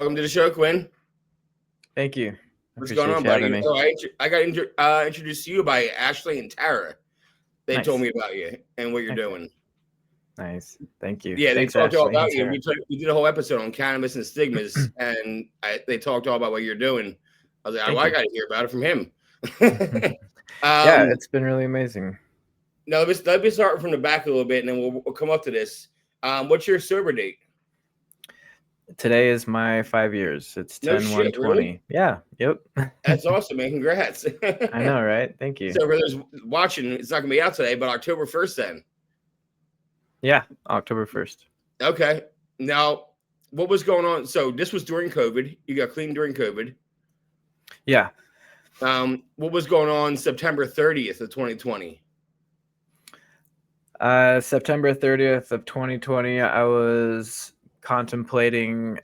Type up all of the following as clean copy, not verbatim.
Welcome to the show, Quinn. Thank you. I What's going appreciate on, you having buddy? me. So I got introduced to you by Ashley and Tara. They told Nice. me about you and what you're Okay. doing. Nice. Thank you. Yeah, they Thanks, talked all Ashley about and you. Tara. We did a whole episode on cannabis and stigmas, and they talked all about what you're doing. I was like, oh, Thank I you. got to hear about it from him. Yeah, um, it's been really amazing. no, let me start from the back a little bit, and then we'll come up to this. What's your sober date? Today is my 5 years. It's No 10/1/20. shit, really? Yeah. Yep. That's awesome, man. Congrats. I know, right? Thank you. So for those watching, it's not gonna be out today, but October 1st then. Yeah, October 1st. Okay. Now, what was going on? So this was during COVID. You got clean during COVID. Yeah. What was going on September 30th of 2020? September 30th of 2020, I was contemplating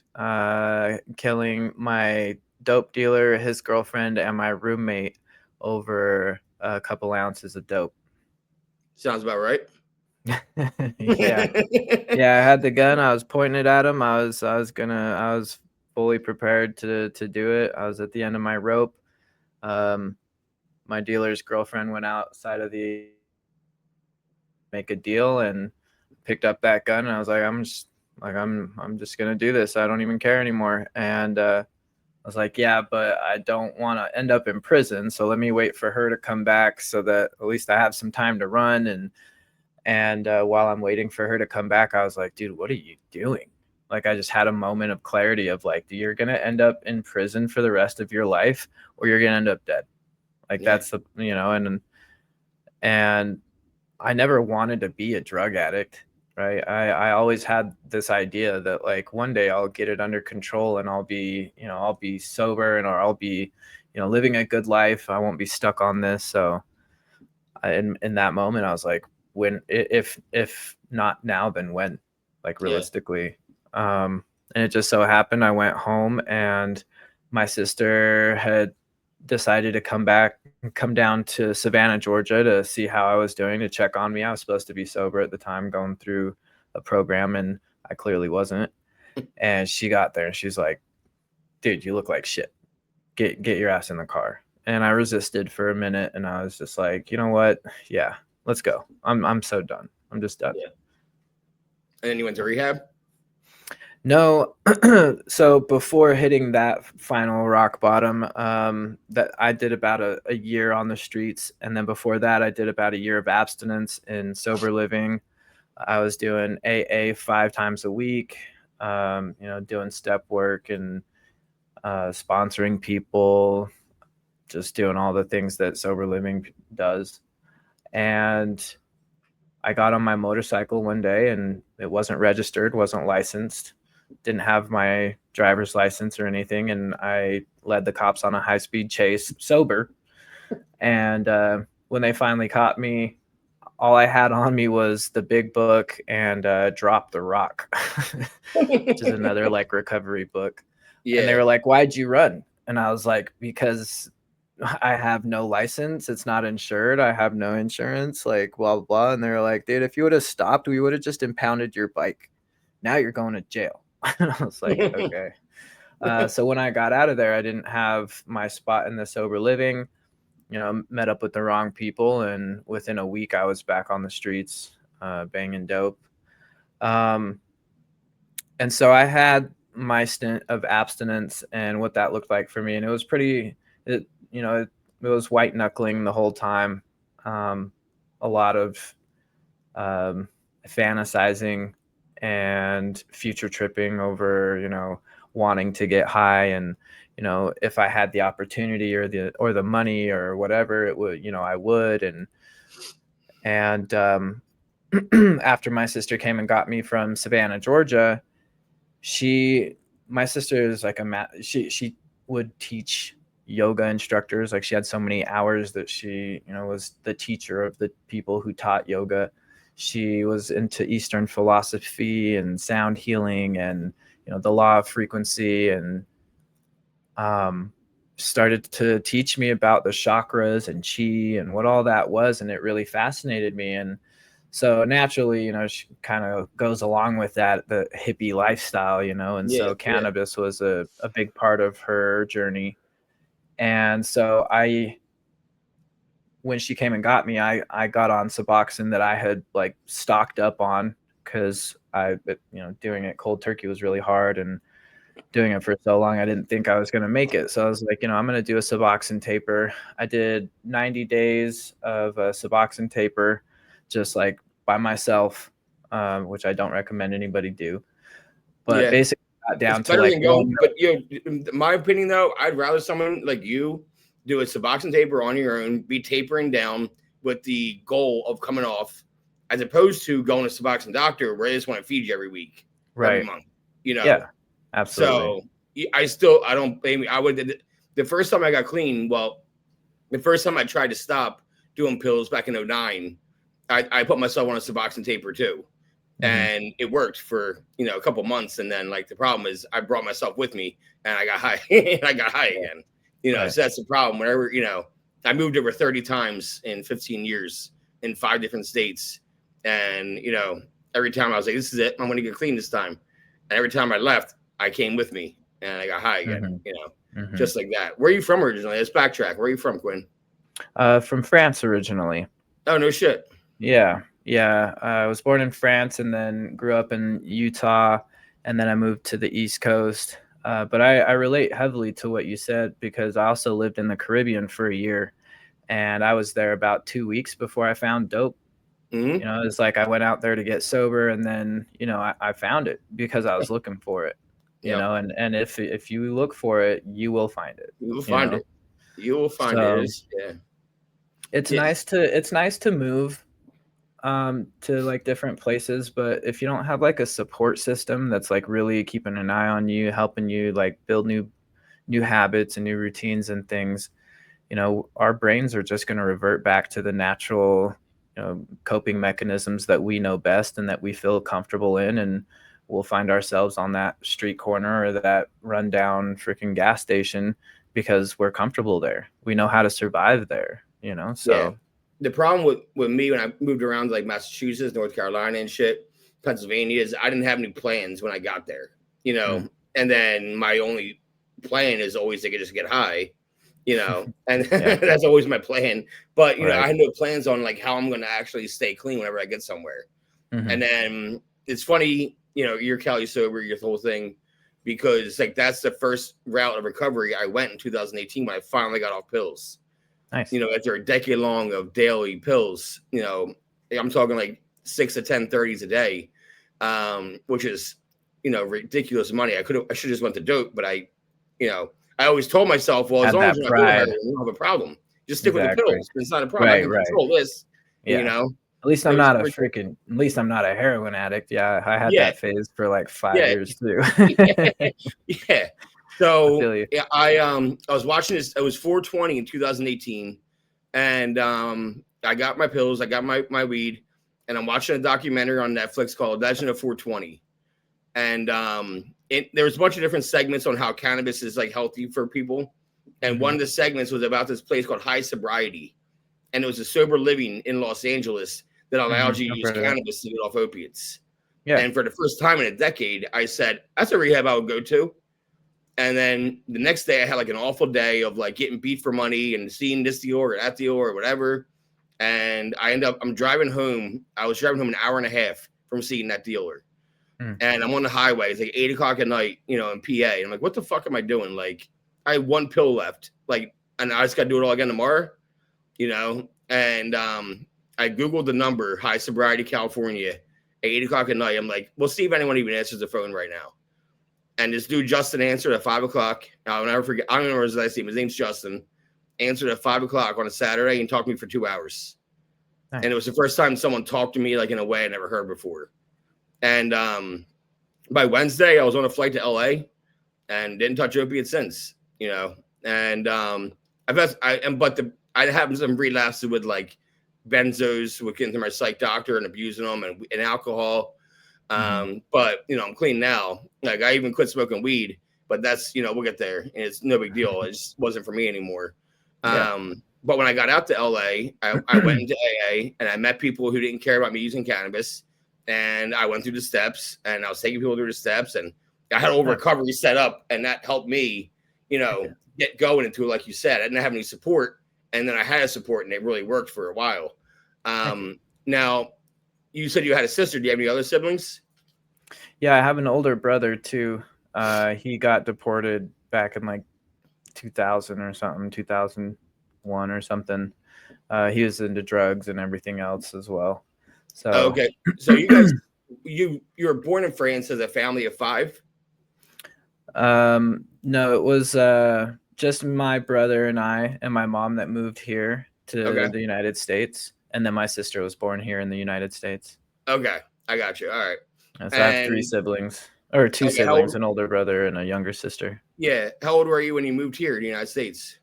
killing my dope dealer, his girlfriend, and my roommate over a couple ounces of dope. Sounds about right. Yeah. Yeah, I had the gun. I was pointing it at him. I was fully prepared to do it. I was at the end of my rope. My dealer's girlfriend went outside of the make a deal and picked up that gun, and I was like, I'm just gonna do this. I don't even care anymore. And I was like, yeah, but I don't want to end up in prison, so let me wait for her to come back so that at least I have some time to run. And while I'm waiting for her to come back, I was like, dude, what are you doing? Like, I just had a moment of clarity of like, you're going to end up in prison for the rest of your life, or you're going to end up dead. Like, Yeah. that's the, and I never wanted to be a drug addict, right? I always had this idea that like one day I'll get it under control and I'll be sober, or I'll be, living a good life. I won't be stuck on this. So in that moment, I was like, when, if not now, then when, like realistically. And it just so happened I went home and my sister had decided to come down to Savannah, Georgia to see how I was doing, to check on me. I was supposed to be sober at the time, going through a program, and I clearly wasn't. And she got there and she's like, dude, you look like shit. Get your ass in the car. And I resisted for a minute, and I was just like, you know what? Yeah, let's go. I'm so done. I'm just done. Yeah. And then you went to rehab? No. So before hitting that final rock bottom, that I did about a year on the streets. And then before that, I did about a year of abstinence in sober living. I was doing AA 5 times a week, doing step work and sponsoring people, just doing all the things that sober living does. And I got on my motorcycle one day and it wasn't registered, wasn't licensed, didn't have my driver's license or anything. And I led the cops on a high-speed chase sober. And when they finally caught me, all I had on me was the big book and Drop the Rock, which is another like recovery book. Yeah. And they were like, why'd you run? And I was like, because I have no license. It's not insured. I have no insurance, like blah, blah, blah. And they were like, dude, if you would have stopped, we would have just impounded your bike. Now you're going to jail. And I was like, okay. So when I got out of there, I didn't have my spot in the sober living, met up with the wrong people. And within a week, I was back on the streets, banging dope. And so I had my stint of abstinence and what that looked like for me. And it was it was white knuckling the whole time. A lot of fantasizing and future tripping over, wanting to get high. And, if I had the opportunity or the money or whatever, it would, I would. And after my sister came and got me from Savannah, Georgia, my sister is like she would teach yoga instructors. Like, she had so many hours that she, was the teacher of the people who taught yoga. She was into Eastern philosophy and sound healing and, the law of frequency, and started to teach me about the chakras and chi and what all that was. And it really fascinated me. And So naturally, she kind of goes along with that, the hippie lifestyle, and Yeah, so yeah, cannabis was a big part of her journey. And so when she came and got me, I got on Suboxone that I had like stocked up on because doing it cold turkey was really hard, and doing it for so long, I didn't think I was going to make it. So I was like, I'm going to do a Suboxone taper. I did 90 days of a Suboxone taper, just like by myself, which I don't recommend anybody do. But yeah. basically, got It's down to better like than one. going, but in my opinion, though, I'd rather someone like you do a Suboxone taper on your own, be tapering down with the goal of coming off, as opposed to going to Suboxone doctor where they just want to feed you every week or every Right. month, Yeah, absolutely. So I don't blame you. The first time I got clean, well, the first time I tried to stop doing pills back in 2009, I put myself on a Suboxone taper too. And it worked for a couple months, and then like the problem is I brought myself with me, and I got high. And I got high again. Right. So that's the problem. Whenever I moved over 30 times in 15 years in 5 different states, and every time I was like, "This is it. I'm going to get clean this time," and every time I left, I came with me, and I got high again. Just like that. Where are you from originally? Let's backtrack. Where are you from, Quinn? From France originally. Oh, no shit. Yeah. I was born in France and then grew up in Utah, and then I moved to the East Coast. But I relate heavily to what you said because I also lived in the Caribbean for a year, and I was there about 2 weeks before I found dope. Mm-hmm. It's like I went out there to get sober, and then I found it because I was looking for it. Yep. And if you look for it, you will find it. You will find it. You will find So it. Yeah. it's nice to move to like different places, but if you don't have like a support system that's like really keeping an eye on you, helping you like build new habits and new routines and things, our brains are just going to revert back to the natural coping mechanisms that we know best and that we feel comfortable in, and we'll find ourselves on that street corner or that rundown freaking gas station because we're comfortable there. We know how to survive there, so Yeah. The problem with me when I moved around to like Massachusetts, North Carolina and shit, Pennsylvania, is I didn't have any plans when I got there, and then my only plan is always to just get high, and that's always my plan. But, I had no plans on like how I'm going to actually stay clean whenever I get somewhere. And then it's funny, you're CaliSober, your whole thing, because like that's the first route of recovery I went in 2018 when I finally got off pills. Nice. After a decade long of daily pills, I'm talking like 6 to 10 30s a day, which is, ridiculous money. I should just went to dope, but I always told myself, well, as long as you're not doing heroin, you don't have a problem. Just stick with the pills. It's not a problem. I can control this, At least I'm not a heroin addict. Yeah, I had that phase for like 5 years too. Yeah. So I was watching this. It was 420 in 2018, and I got my pills, I got my weed, and I'm watching a documentary on Netflix called Legend of 420. And there was a bunch of different segments on how cannabis is like healthy for people. And one of the segments was about this place called High Sobriety, and it was a sober living in Los Angeles that allowed you to use cannabis to get off opiates. Yeah. And for the first time in a decade, I said, that's a rehab I would go to. And then the next day I had like an awful day of like getting beat for money and seeing this deal or that deal or whatever. And I'm driving home. I was driving home an hour and a half from seeing that dealer. And I'm on the highway. It's like 8 o'clock at night, in PA. And I'm like, what the fuck am I doing? Like, I had one pill left. Like, and I just got to do it all again tomorrow, And I Googled the number, High Sobriety, California, at 8 o'clock at night. I'm like, we'll see if anyone even answers the phone right now. And this dude, Justin, answered at 5 o'clock. I'll never forget. I don't remember his last name. His name's Justin. Answered at 5 o'clock on a Saturday and talked to me for 2 hours. Nice. And it was the first time someone talked to me like in a way I never heard before. And by Wednesday, I was on a flight to LA and didn't touch opiates since, And I had some relapses with like benzos, with getting to my psych doctor and abusing them and alcohol. But I'm clean now. Like I even quit smoking weed, but that's we'll get there. And it's no big deal. It just wasn't for me anymore. But when I got out to LA, I went into AA and I met people who didn't care about me using cannabis. And I went through the steps and I was taking people through the steps and I had a whole recovery set up. And that helped me, get going into it. Like you said, I didn't have any support. And then I had a support and it really worked for a while. Now, you said you had a sister. Do you have any other siblings? Yeah, I have an older brother too. He got deported back in like 2000 or something, 2001 or something. He was into drugs and everything else as well. So okay. So you guys, you were born in France as a family of 5? No, it was just my brother and I and my mom that moved here to the United States. And then my sister was born here in the United States. Okay. I got you. All right. So I have 3 siblings, or 2 siblings, an older brother and a younger sister. Yeah. How old were you when you moved here to the United States?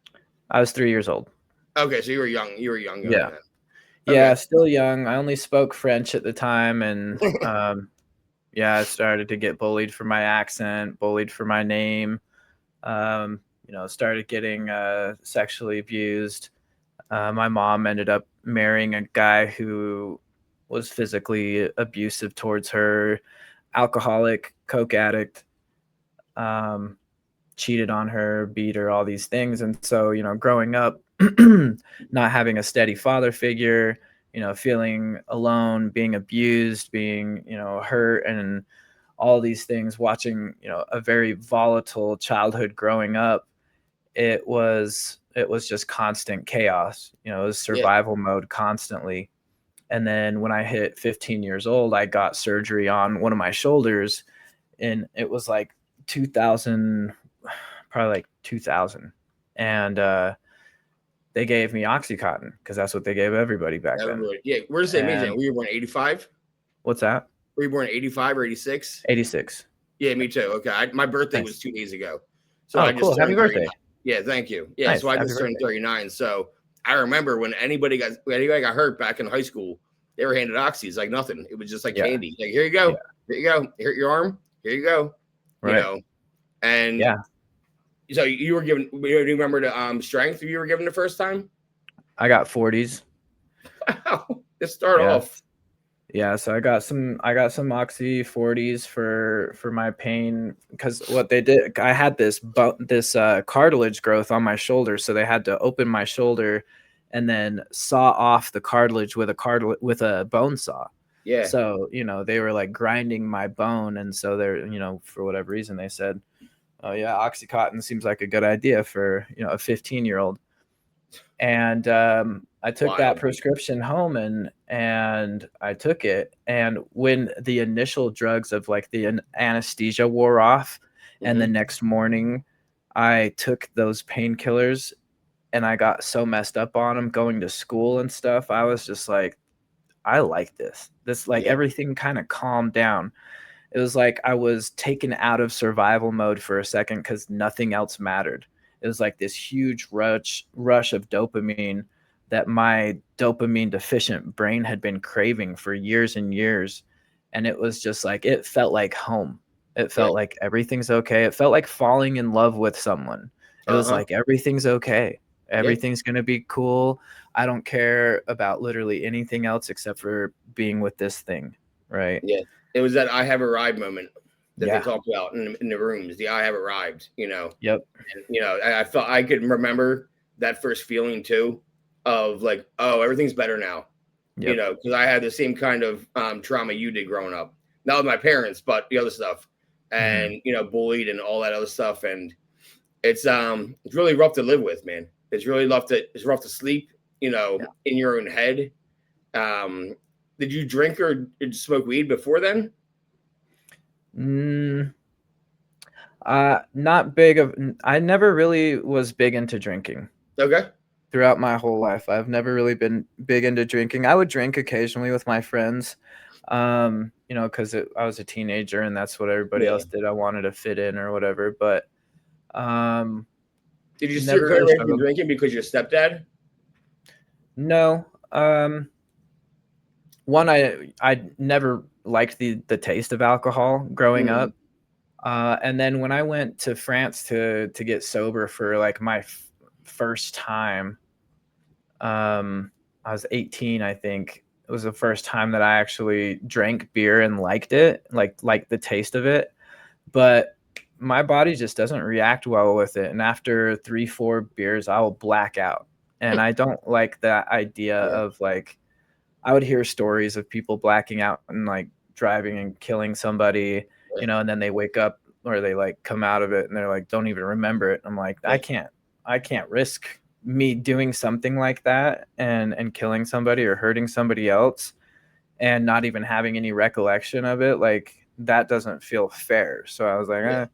I was 3 years old. Okay. So you were young. Yeah. Okay. Yeah. Still young. I only spoke French at the time. And I started to get bullied for my accent, bullied for my name, started getting sexually abused. My mom ended up marrying a guy who was physically abusive towards her, alcoholic, coke addict, cheated on her, beat her, all these things. And so, growing up, not having a steady father figure, feeling alone, being abused, being, hurt, and all these things, watching, a very volatile childhood growing up, it was just constant chaos. It was survival mode constantly. And then when I hit 15 years old, I got surgery on one of my shoulders, and it was like 2000, probably like 2000. And they gave me Oxycontin because that's what they gave everybody back then. Yeah. Where's the amazing? Were you born 85? What's that? Were you born 85 or 86? 86. Yeah, me too. Okay. My birthday was 2 days ago. So I just cool. Happy birthday. 39. Yeah, thank you. Yeah, nice. So I just turned 39. So I remember when anybody got hurt back in high school, they were handed oxys like nothing. It was just like candy. Like, here you go. Here you go. Hurt your arm. Here you go. Right. And so you were given. Do you remember the strength you were given the first time? I got 40s. Wow. Let's start off. Yeah, so I got some Oxy 40s for my pain, because what they did, I had this cartilage growth on my shoulder, so they had to open my shoulder and then saw off the cartilage with a bone saw. Yeah. So, they were like grinding my bone, and so they're, for whatever reason they said, "Oh yeah, Oxycontin seems like a good idea for, a 15-year-old." And I took that prescription home and I took it. And when the initial drugs of like the anesthesia wore off, and the next morning I took those painkillers and I got so messed up on them going to school and stuff, I was just like, I like this. Everything kind of calmed down. It was like I was taken out of survival mode for a second because nothing else mattered. It was like this huge rush of dopamine that my dopamine deficient brain had been craving for years and years. And it was just like, it felt like home. It felt like everything's okay. It felt like falling in love with someone. It was like, everything's okay. Everything's going to be cool. I don't care about literally anything else except for being with this thing. Right. Yeah. It was that I have arrived moment that they talked about in the rooms. The I have arrived, Yep. And, I felt I could remember that first feeling too of like, oh, everything's better now. Yep. Because I had the same kind of trauma you did growing up. Not with my parents, but the other stuff. And, bullied and all that other stuff. And it's really rough to live with, man. It's really rough to sleep, in your own head. Did you drink or did you smoke weed before then? Not big I never really was big into drinking. Okay. Throughout my whole life, I've never really been big into drinking. I would drink occasionally with my friends, because I was a teenager and that's what everybody else did. I wanted to fit in or whatever. But did you never away from drinking because your stepdad? No. One, I never liked the taste of alcohol growing up. And then when I went to France to get sober for like my first time, I was 18, I think. It was the first time that I actually drank beer and liked it, like the taste of it. But my body just doesn't react well with it. And after 3, 4 beers, I will black out. And I don't like that idea Yeah. of like, I would hear stories of people blacking out and like driving and killing somebody, Yeah. and then they wake up or they like come out of it and they're like, don't even remember it. I'm like, Yeah. I can't risk me doing something like that and killing somebody or hurting somebody else and not even having any recollection of it. Like that doesn't feel fair. So I was like, Yeah.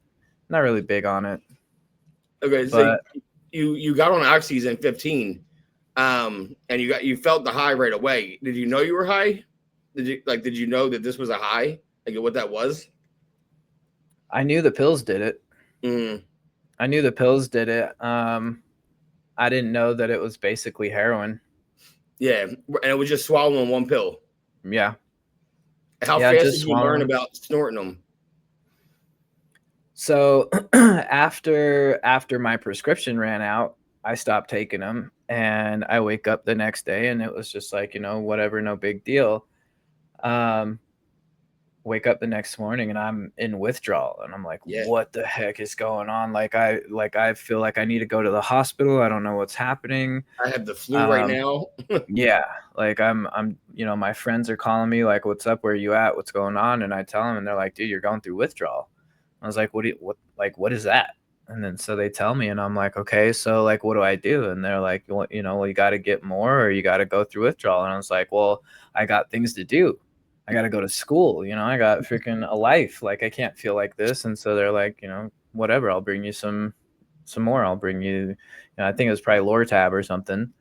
not really big on it. Okay, so But you got on oxys in 15, and you felt the high right away. Did you know you were high? Did you know that this was a high? Like what that was? I knew the pills did it. Mm, I knew the pills did it. I didn't know that it was basically heroin. yeah, and it was just swallowing one pill. Yeah. How Yeah, fast just did you learn swallowing. about snorting them? So after my prescription ran out, I stopped taking them and I wake up the next day and it was just like, whatever, no big deal. Um, Wake up the next morning and I'm in withdrawal and I'm like, Yeah, what the heck is going on? I feel like I need to go to the hospital. I don't know what's happening. I have the flu right Um, now. yeah, like I'm, my friends are calling me like, what's up? Where are you at? What's going on? And I tell them and they're like, dude, you're going through withdrawal. I was like, what is that? And then so they tell me and I'm like, okay, so like, what do I do? And they're like, well, you got to get more or you got to go through withdrawal. And I was like, well, I got things to do. I got to go to school. I got freaking a life. Like I can't feel like this. And so they're like, whatever, I'll bring you some more. I'll bring you, I think it was probably Lortab or something.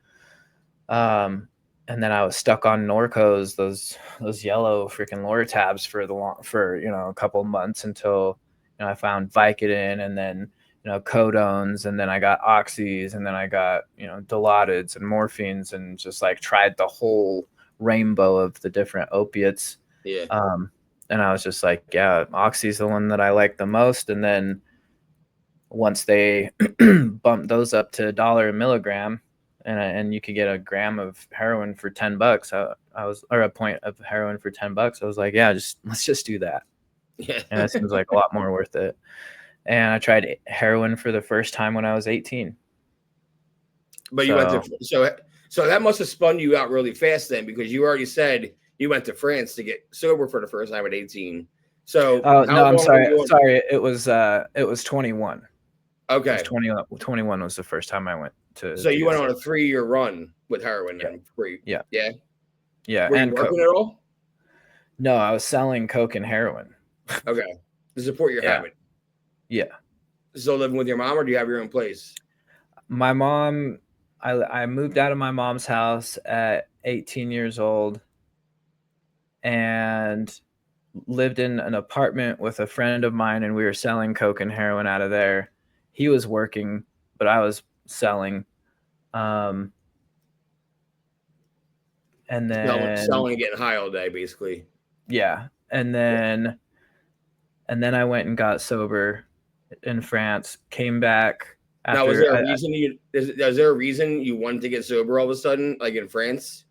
And then I was stuck on Norcos, those yellow freaking Lortabs for a couple of months until I found Vicodin and then codones and then I got oxys and then I got Dilaudids and morphines and just like tried the whole rainbow of the different opiates. Yeah, And I was just like, yeah, oxy's the one that I like the most. And then once they bumped those up to $1 a milligram, and you could get a gram of heroin for $10. Or a point of heroin for $10. I was like, yeah, let's just do that. yeah. And it seems like a lot more worth it. And I tried heroin for the first time when I was 18. But you went to so that must have spun you out really fast then because you already said you went to France to get sober for the first time at 18. So Oh how no, I'm long were sorry. you on? Sorry, it was 21. It was Okay, 21 was the first time I went so to you get went on a sober. 3-year run with heroin Yeah, then free. yeah, Yeah. yeah, Were you and working coke. at all? No, I was selling coke and heroin. Okay. To support your Yeah, habit. yeah. Still living with your mom or do you have your own place? My mom, I moved out of my mom's house at 18 years old and lived in an apartment with a friend of mine, and we were selling coke and heroin out of there. He was working, but I was selling. Um, and then Selling and getting high all day, basically. yeah, Yeah. and then I went and got sober in France. Came back Now, after. is there a reason you wanted to get sober all of a sudden, like in France?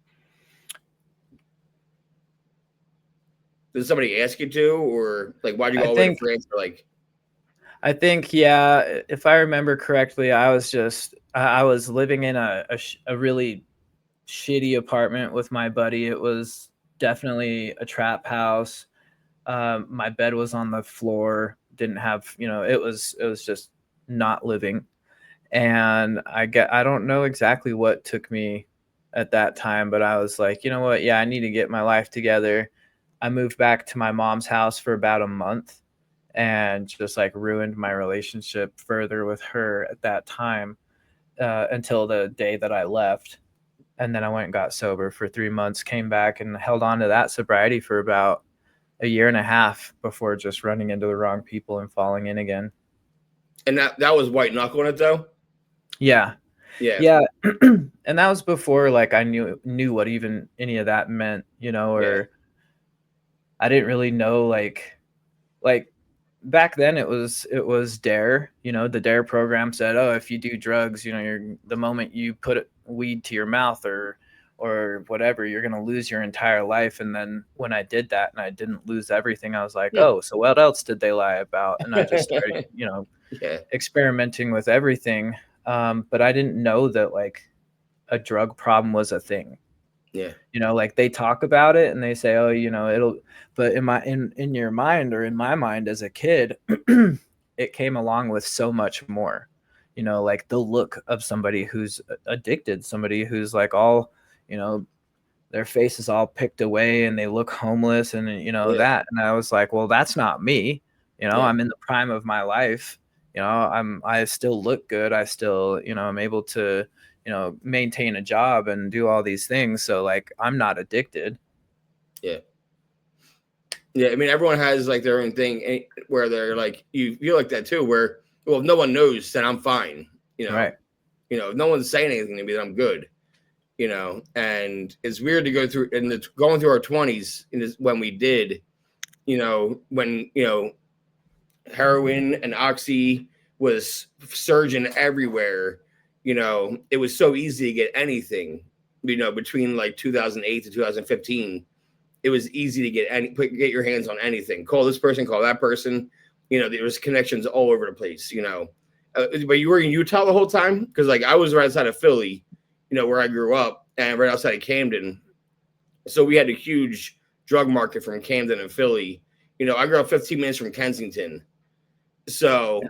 Did somebody ask you to, or like why'd you go I all the way to think France? Or like, I think yeah. If I remember correctly, I was living in a really shitty apartment with my buddy. It was definitely a trap house. My bed was on the floor. Didn't have, it was just not living. And I don't know exactly what took me at that time, but I was like, you know what? Yeah, I need to get my life together. I moved back to my mom's house for about a month and just like ruined my relationship further with her at that time, until the day that I left. And then I went and got sober for 3 months, came back and held on to that sobriety for about a year and a half before just running into the wrong people and falling in again. and that was white knuckling it though. Yeah. Yeah, Yeah. And that was before like I knew what even any of that meant, yeah, or I didn't really know like back then it was DARE, the DARE program said, oh, if you do drugs, you're the moment you weed to your mouth or whatever, you're going to lose your entire life. And then when I did that and I didn't lose everything, I was like, oh, so what else did they lie about? And I just started, Yeah. experimenting with everything. But I didn't know that like a drug problem was a thing. Yeah. Like they talk about it and they say, oh, it'll, but in your mind, or in my mind as a kid, it came along with so much more, like the look of somebody who's addicted, somebody who's like all, their face is all picked away and they look homeless and, Yeah. that. And I was like, well, that's not me. Yeah. I'm in the prime of my life. I still look good. I still, I'm able to, maintain a job and do all these things. So like, I'm not addicted. Yeah. Yeah. I mean, everyone has like their own thing where they're like, you feel like that too, where, well, if no one knows, then I'm fine. Right. If no one's saying anything to me, then I'm good. And it's weird to go through going through our 20s when we did, when, heroin and oxy was surging everywhere. It was so easy to get anything, between like 2008 to 2015. It was easy to get your hands on anything. Call this person, call that person. There was connections all over the place, but you were in Utah the whole time? Because like I was right outside of Philly, where I grew up, and right outside of Camden. So we had a huge drug market from Camden and Philly. I grew up 15 minutes from Kensington. So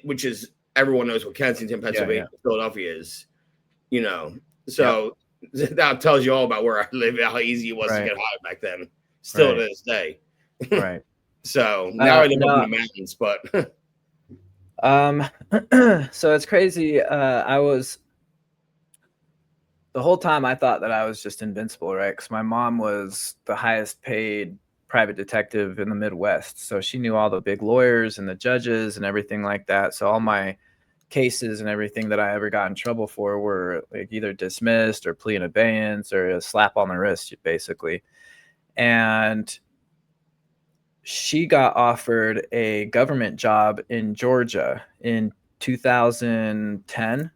which is, everyone knows what Kensington, Pennsylvania, Philadelphia is, So that tells you all about where I live, how easy it was to get high back then. Still to this day. Right. So now I live up in the mountains, but so it's crazy. The whole time I thought that I was just invincible, right? Because my mom was the highest paid private detective in the Midwest. So she knew all the big lawyers and the judges and everything like that. So all my cases and everything that I ever got in trouble for were like either dismissed or plea in abeyance or a slap on the wrist, basically. And she got offered a government job in Georgia in 2010.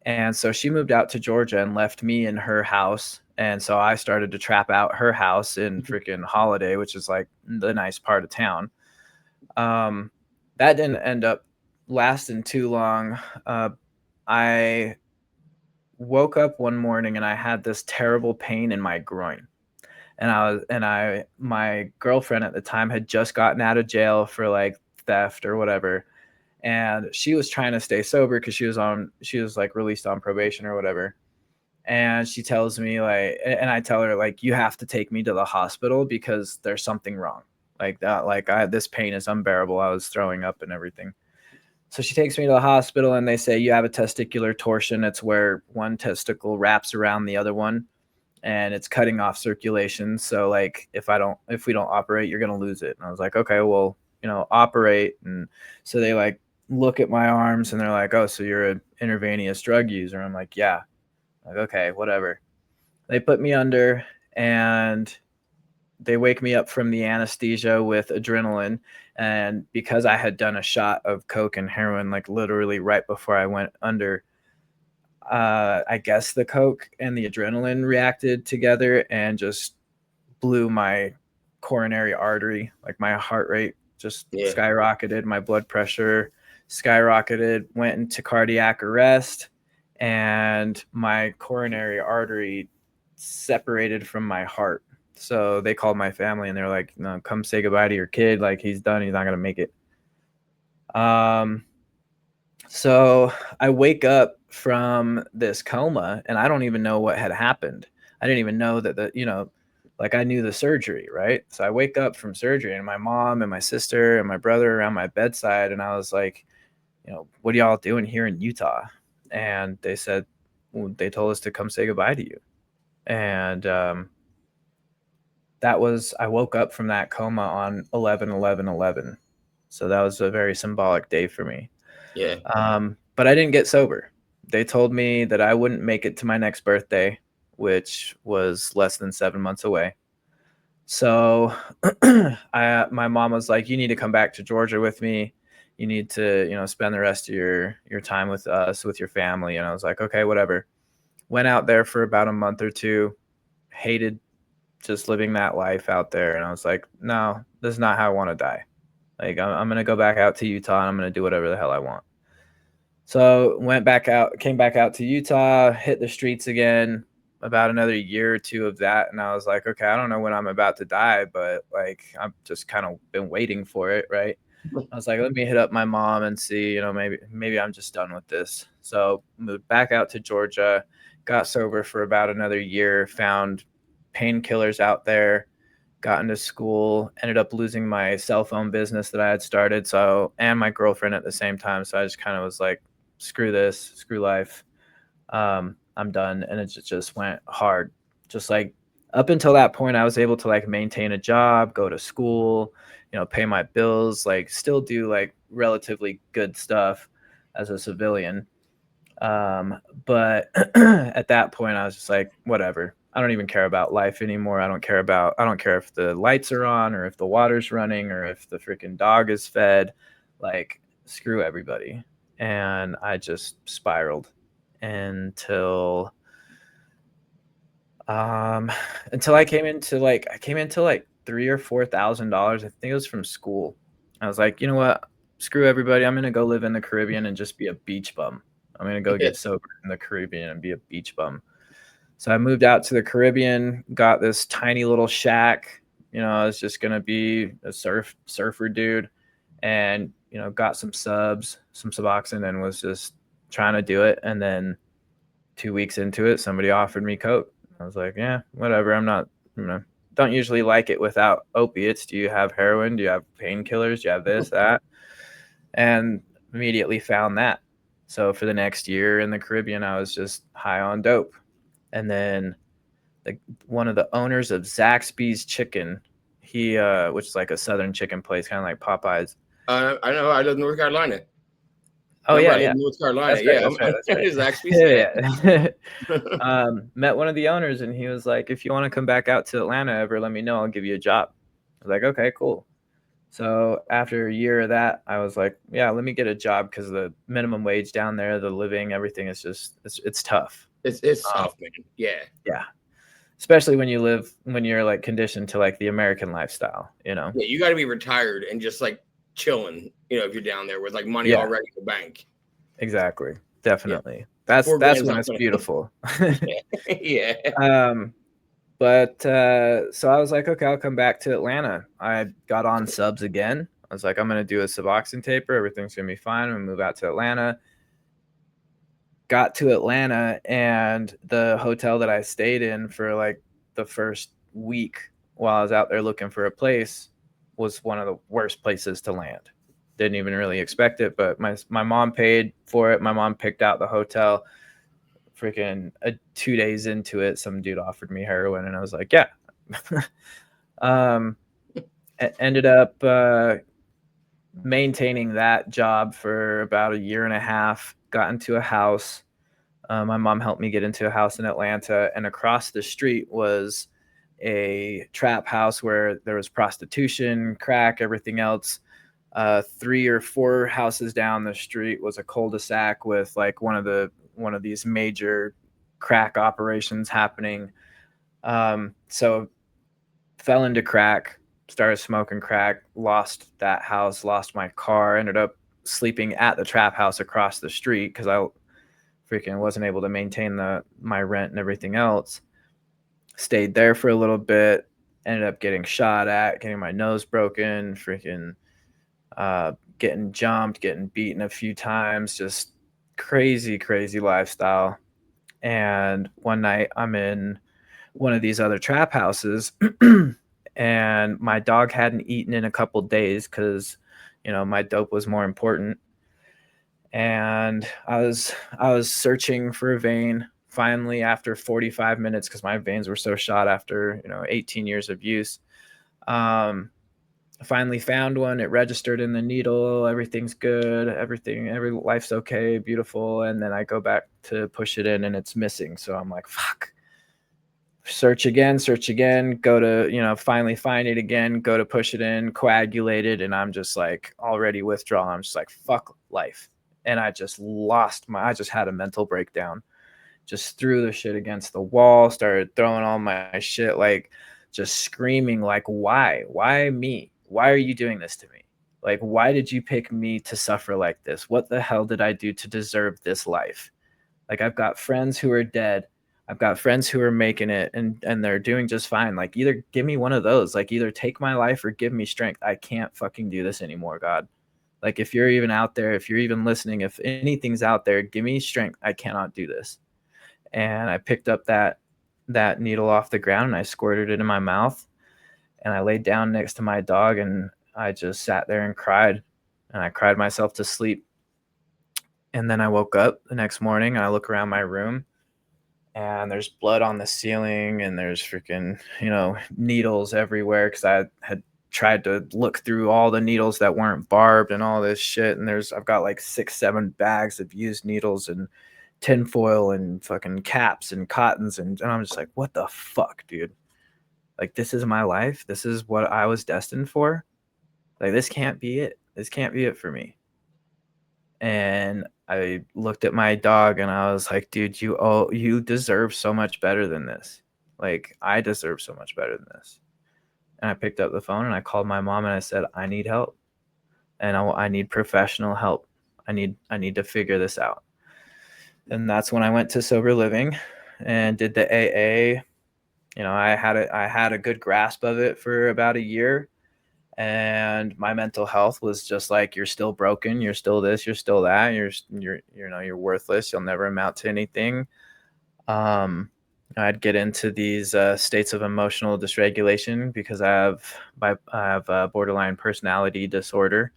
And so she moved out to Georgia and left me in her house. And so I started to trap out her house in freaking Holiday, which is like the nice part of town. That didn't end up lasting too long. I woke up one morning and I had this terrible pain in my groin. And my girlfriend at the time had just gotten out of jail for like theft or whatever. And she was trying to stay sober because she was like released on probation or whatever. And she tells me like, and I tell her like, you have to take me to the hospital because there's something wrong. Like that, like this pain is unbearable. I was throwing up and everything. So she takes me to the hospital and they say, you have a testicular torsion. It's where one testicle wraps around the other one and it's cutting off circulation. So like, if we don't operate, you're going to lose it. And I was like, okay, well, operate. And so they like look at my arms and they're like, oh, so you're an intravenous drug user. I'm like, yeah. Like, okay, whatever. They put me under and they wake me up from the anesthesia with adrenaline. And because I had done a shot of coke and heroin, like literally right before I went under, I guess the coke and the adrenaline reacted together and just blew my coronary artery. Like my heart rate just skyrocketed, my blood pressure skyrocketed, went into cardiac arrest, and my coronary artery separated from my heart. So they called my family and they're like, no, come say goodbye to your kid. Like he's done. He's not going to make it. So I wake up from this coma and I don't even know what had happened. I didn't even know that like I knew the surgery, right? So I wake up from surgery and my mom and my sister and my brother around my bedside. And I was like, what are y'all doing here in Utah? And they said, well, they told us to come say goodbye to you. And I woke up from that coma on 11/11/11. So that was a very symbolic day for me. Yeah. But I didn't get sober. They told me that I wouldn't make it to my next birthday, which was less than 7 months away. So my mom was like, you need to come back to Georgia with me. You need to, spend the rest of your time with us, with your family. And I was like, okay, whatever. Went out there for about a month or two, hated just living that life out there. And I was like, no, this is not how I want to die. Like, I'm going to go back out to Utah and I'm going to do whatever the hell I want. So came back out to Utah, hit the streets again, about another year or two of that. And I was like, okay, I don't know when I'm about to die, but like, I've just kind of been waiting for it. Right. I was like, let me hit up my mom and see, maybe I'm just done with this. So moved back out to Georgia, got sober for about another year, found painkillers out there, got into school, ended up losing my cell phone business that I had started. And my girlfriend at the same time. So I just kind of was like, screw this, screw life. I'm done. And it just went hard. Just like up until that point, I was able to like maintain a job, go to school, pay my bills, like still do like relatively good stuff as a civilian. But at that point I was just like, whatever. I don't even care about life anymore. I don't care if the lights are on or if the water's running or if the freaking dog is fed. Like, screw everybody. And I just spiraled until I came into like $3,000 or $4,000. I think it was from school. I was like, you know what? Screw everybody. I'm gonna go live in the Caribbean and just be a beach bum. I'm gonna go get sober in the Caribbean and be a beach bum. So I moved out to the Caribbean, got this tiny little shack. I was just gonna be a surfer dude, and got some Suboxone, and was just trying to do it. And then 2 weeks into it, somebody offered me coke. I was like, yeah, whatever. I'm not, don't usually like it without opiates. Do you have heroin? Do you have painkillers? Do you have this, that? And immediately found that. So for the next year in the Caribbean, I was just high on dope. And then one of the owners of Zaxby's Chicken, he, which is like a Southern chicken place, kind of like Popeyes. I know. I live in North Carolina. Oh, yeah, I live in North Carolina. That's right. Zaxby's. Yeah. Met one of the owners, and he was like, if you want to come back out to Atlanta ever, let me know. I'll give you a job. I was like, okay, cool. So after a year of that, I was like, yeah, let me get a job, because the minimum wage down there, the living, everything is just, it's tough. It's tough, man. Yeah. Yeah. Especially when you're like conditioned to like the American lifestyle, Yeah, you got to be retired and just like chilling, if you're down there with like money already in the bank. Exactly. Definitely. Yeah. That's when it's beautiful. Yeah. But so I was like, okay, I'll come back to Atlanta. I got on subs again. I was like, I'm going to do a Suboxone taper. Everything's going to be fine. I'm going to move out to Atlanta. Got to Atlanta, and the hotel that I stayed in for like the first week while I was out there looking for a place was one of the worst places to land. Didn't even really expect it, but my mom paid for it. My mom picked out the hotel. Freaking 2 days into it, some dude offered me heroin, and I was like, yeah. Ended up maintaining that job for about a year and a half. Got into a house. My mom helped me get into a house in Atlanta, and across the street was a trap house where there was prostitution, crack, everything else. 3 or 4 houses down the street was a cul-de-sac with like one of these major crack operations happening. So fell into crack, started smoking crack, lost that house, lost my car, ended up sleeping at the trap house across the street because I freaking wasn't able to maintain my rent and everything else. Stayed there for a little bit, ended up getting shot at, getting my nose broken, freaking getting jumped, getting beaten a few times, just crazy lifestyle. And one night I'm in one of these other trap houses and my dog hadn't eaten in a couple days because my dope was more important. And I was searching for a vein. Finally, after 45 minutes, because my veins were so shot after 18 years of use, finally found one. It registered in the needle. Everything's good. Every life's okay, beautiful. And then I go back to push it in, and it's missing. So I'm like, fuck. Search again, go to, finally find it again, go to push it in, coagulated. And I'm just like already withdrawal. I'm just like, fuck life. And I just had a mental breakdown. just threw the shit against the wall, started throwing all my shit, like just screaming, like, why me? Why are you doing this to me? Like, why did you pick me to suffer like this? What the hell did I do to deserve this life? Like, I've got friends who are dead. I've got friends who are making it and they're doing just fine. Like, either give me one of those, like either take my life or give me strength. I can't fucking do this anymore, God. Like, if you're even out there, if you're even listening, if anything's out there, give me strength. I cannot do this. And I picked up that needle off the ground and I squirted it in my mouth, and I laid down next to my dog and I just sat there and cried, and I cried myself to sleep. And then I woke up the next morning and I look around my room and there's blood on the ceiling and there's freaking, needles everywhere, because I had tried to look through all the needles that weren't barbed and all this shit. And I've got like 6-7 bags of used needles and tinfoil and fucking caps and cottons. And I'm just like, what the fuck, dude? Like, this is my life. This is what I was destined for. Like, this can't be it. This can't be it for me. And I looked at my dog and I was like, dude, you deserve so much better than this. Like, I deserve so much better than this. And I picked up the phone and I called my mom and I said, I need help. And I need professional help. I need to figure this out. And that's when I went to Sober Living and did the AA. I had a good grasp of it for about a year. And my mental health was just like, you're still broken, you're still this, you're still that, you're worthless, you'll never amount to anything. I'd get into these states of emotional dysregulation because I have borderline personality disorder.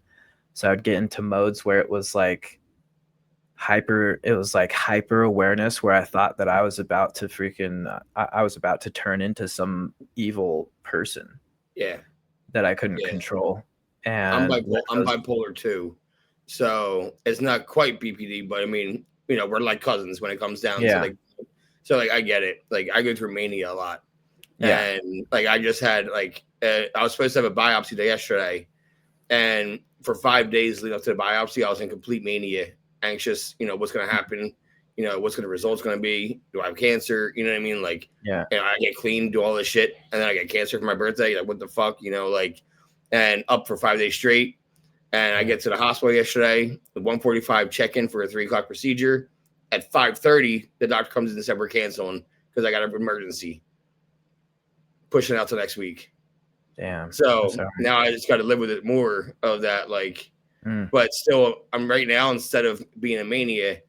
So I'd get into modes where it was like hyper awareness, where I thought that I was about to I was about to turn into some evil person. Yeah. That I couldn't control. And I'm bipolar too. So it's not quite BPD, but I mean, we're like cousins when it comes down to like, I get it. Like, I go through mania a lot. Yeah. And like, I just had I was supposed to have a biopsy day yesterday. And for 5 days leading up to the biopsy, I was in complete mania, anxious, what's going to happen, what's the results going to be? Do I have cancer? You know what I mean? Like, I get clean, do all this shit, and then I get cancer for my birthday. Like, what the fuck? And up for 5 days straight. And I get to the hospital yesterday, the 1:45 check-in for a 3:00 procedure. At 5:30, the doctor comes in and said, we're canceling because I got an emergency. Pushing it out to next week. Damn. So now I just got to live with it more of that, but still, I'm right now, instead of being a mania,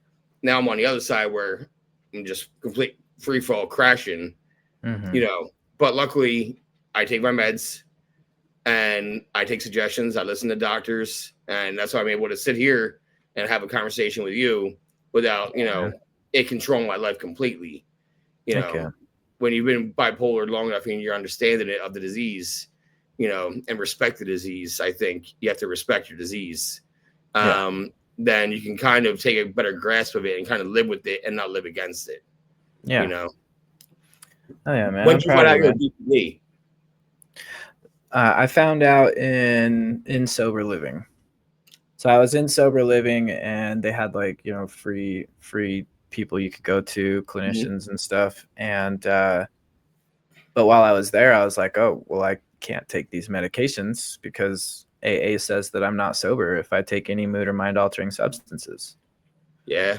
now I'm on the other side where I'm just complete free fall crashing, but luckily I take my meds and I take suggestions. I listen to doctors, and that's why I'm able to sit here and have a conversation with you without, it controlling my life completely. When you've been bipolar long enough and you're understanding it of the disease, and respect the disease, I think you have to respect your disease. Then you can kind of take a better grasp of it and kind of live with it and not live against it. Yeah. Oh yeah, man. When did you find out you had BPD? I found out in Sober Living. So I was in Sober Living and they had free people you could go to, clinicians and stuff. And but while I was there, I was like, oh, well, I can't take these medications because AA says that I'm not sober if I take any mood or mind altering substances. Yeah.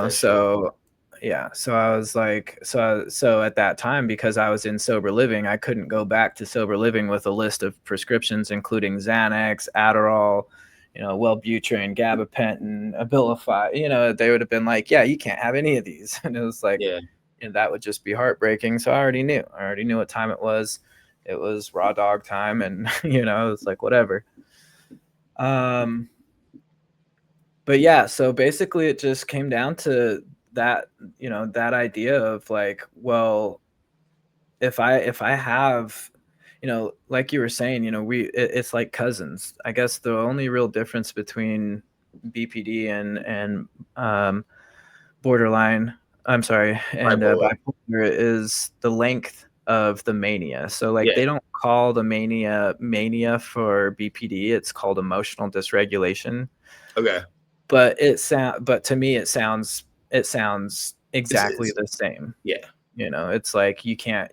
So I was like, so at that time, because I was in Sober Living, I couldn't go back to Sober Living with a list of prescriptions, including Xanax, Adderall, Wellbutrin, gabapentin, Abilify. They would have been like, yeah, you can't have any of these. And it was like, and that would just be heartbreaking. So I already knew what time it was. It was raw dog time, and it was like whatever. But yeah, so basically it just came down to that, that idea of like, well, if I have, like you were saying, it's like cousins. I guess the only real difference between BPD and borderline, I'm sorry, and bipolar is the length of the mania. So they don't call the mania for BPD. It's called emotional dysregulation. Okay. But to me it sounds exactly It's the same. yeah, It's like you can't,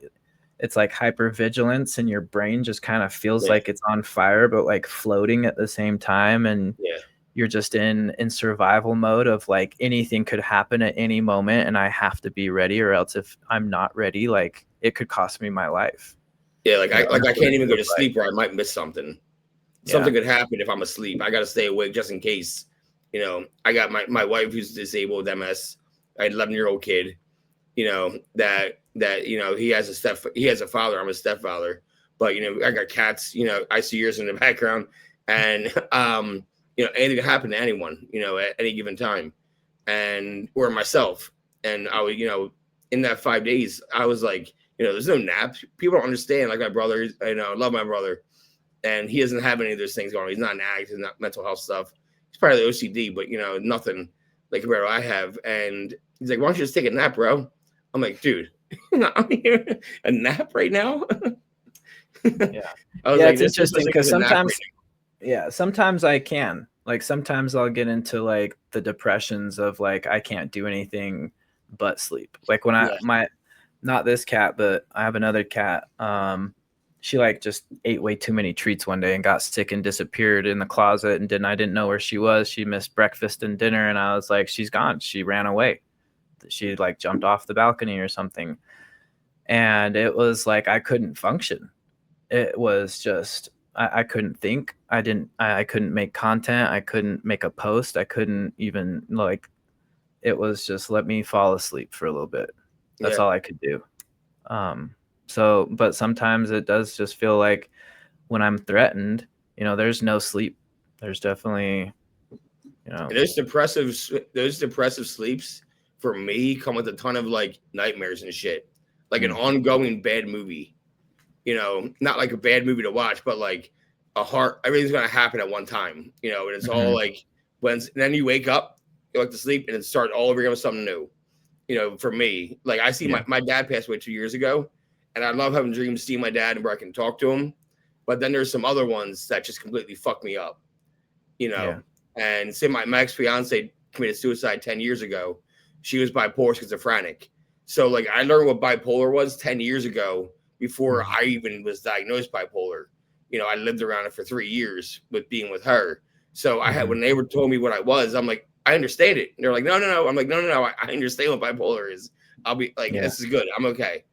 it's like hypervigilance, and your brain just kind of feels yeah, like it's on fire, but like floating at the same time. And yeah. you're just in survival mode of like anything could happen at any moment, and I have to be ready, or else if I'm not ready, like it could cost me my life. Yeah, like I That's what can't it even go feels to like. sleep or I might miss something. Yeah. Something could happen if I'm asleep. I got to stay awake just in case. I got my wife who's disabled with MS. I had 11-year-old kid. That he has a father. I'm a stepfather, but I got cats. I see yours in the background, and anything can happen to anyone. At any given time, and or myself. And I would in that 5 days I was like there's no naps. People don't understand. Like my brother, I love my brother, and he doesn't have any of those things going on. He's not an addict. He's not mental health stuff. He's part of the OCD, but nothing like where I have. And he's like, "Why don't you just take a nap, bro?" I'm like, "Dude, I'm here a nap right now." Yeah. I was Yeah, like, it's "This is interesting like because a nap right sometimes I can. Like sometimes I'll get into like the depressions of like I can't do anything but sleep. Like when now." not this cat, but I have another cat. She like just ate way too many treats one day and got sick and disappeared in the closet, and I didn't know where she was. She missed breakfast and dinner, and I was like, she's gone. She ran away. She like jumped off the balcony or something. And it was like I couldn't function. It was just I couldn't think. I couldn't make content. I couldn't make a post. I couldn't even like, it was just let me fall asleep for a little bit. That's Yeah. all I could do. But sometimes it does just feel like when I'm threatened, there's no sleep. There's definitely, And those depressive sleeps for me come with a ton of like nightmares and shit, like an ongoing bad movie. Not like a bad movie to watch, but like everything's gonna happen at one time. And it's all like and then you wake up, you like to sleep, and it starts all over again with something new. For me, like I see my dad passed away 2 years ago, and I love having dreams, seeing my dad, and where I can talk to him. But then there's some other ones that just completely fuck me up. Yeah. And say my ex fiance committed suicide 10 years ago. She was bipolar schizophrenic. So like I learned what bipolar was 10 years ago before I even was diagnosed bipolar. I lived around it for 3 years with being with her. So I had when they were told me what I was, I'm like, I understand it. And they're like, no. I'm like, no. I understand what bipolar is. I'll be like, this is good. I'm okay.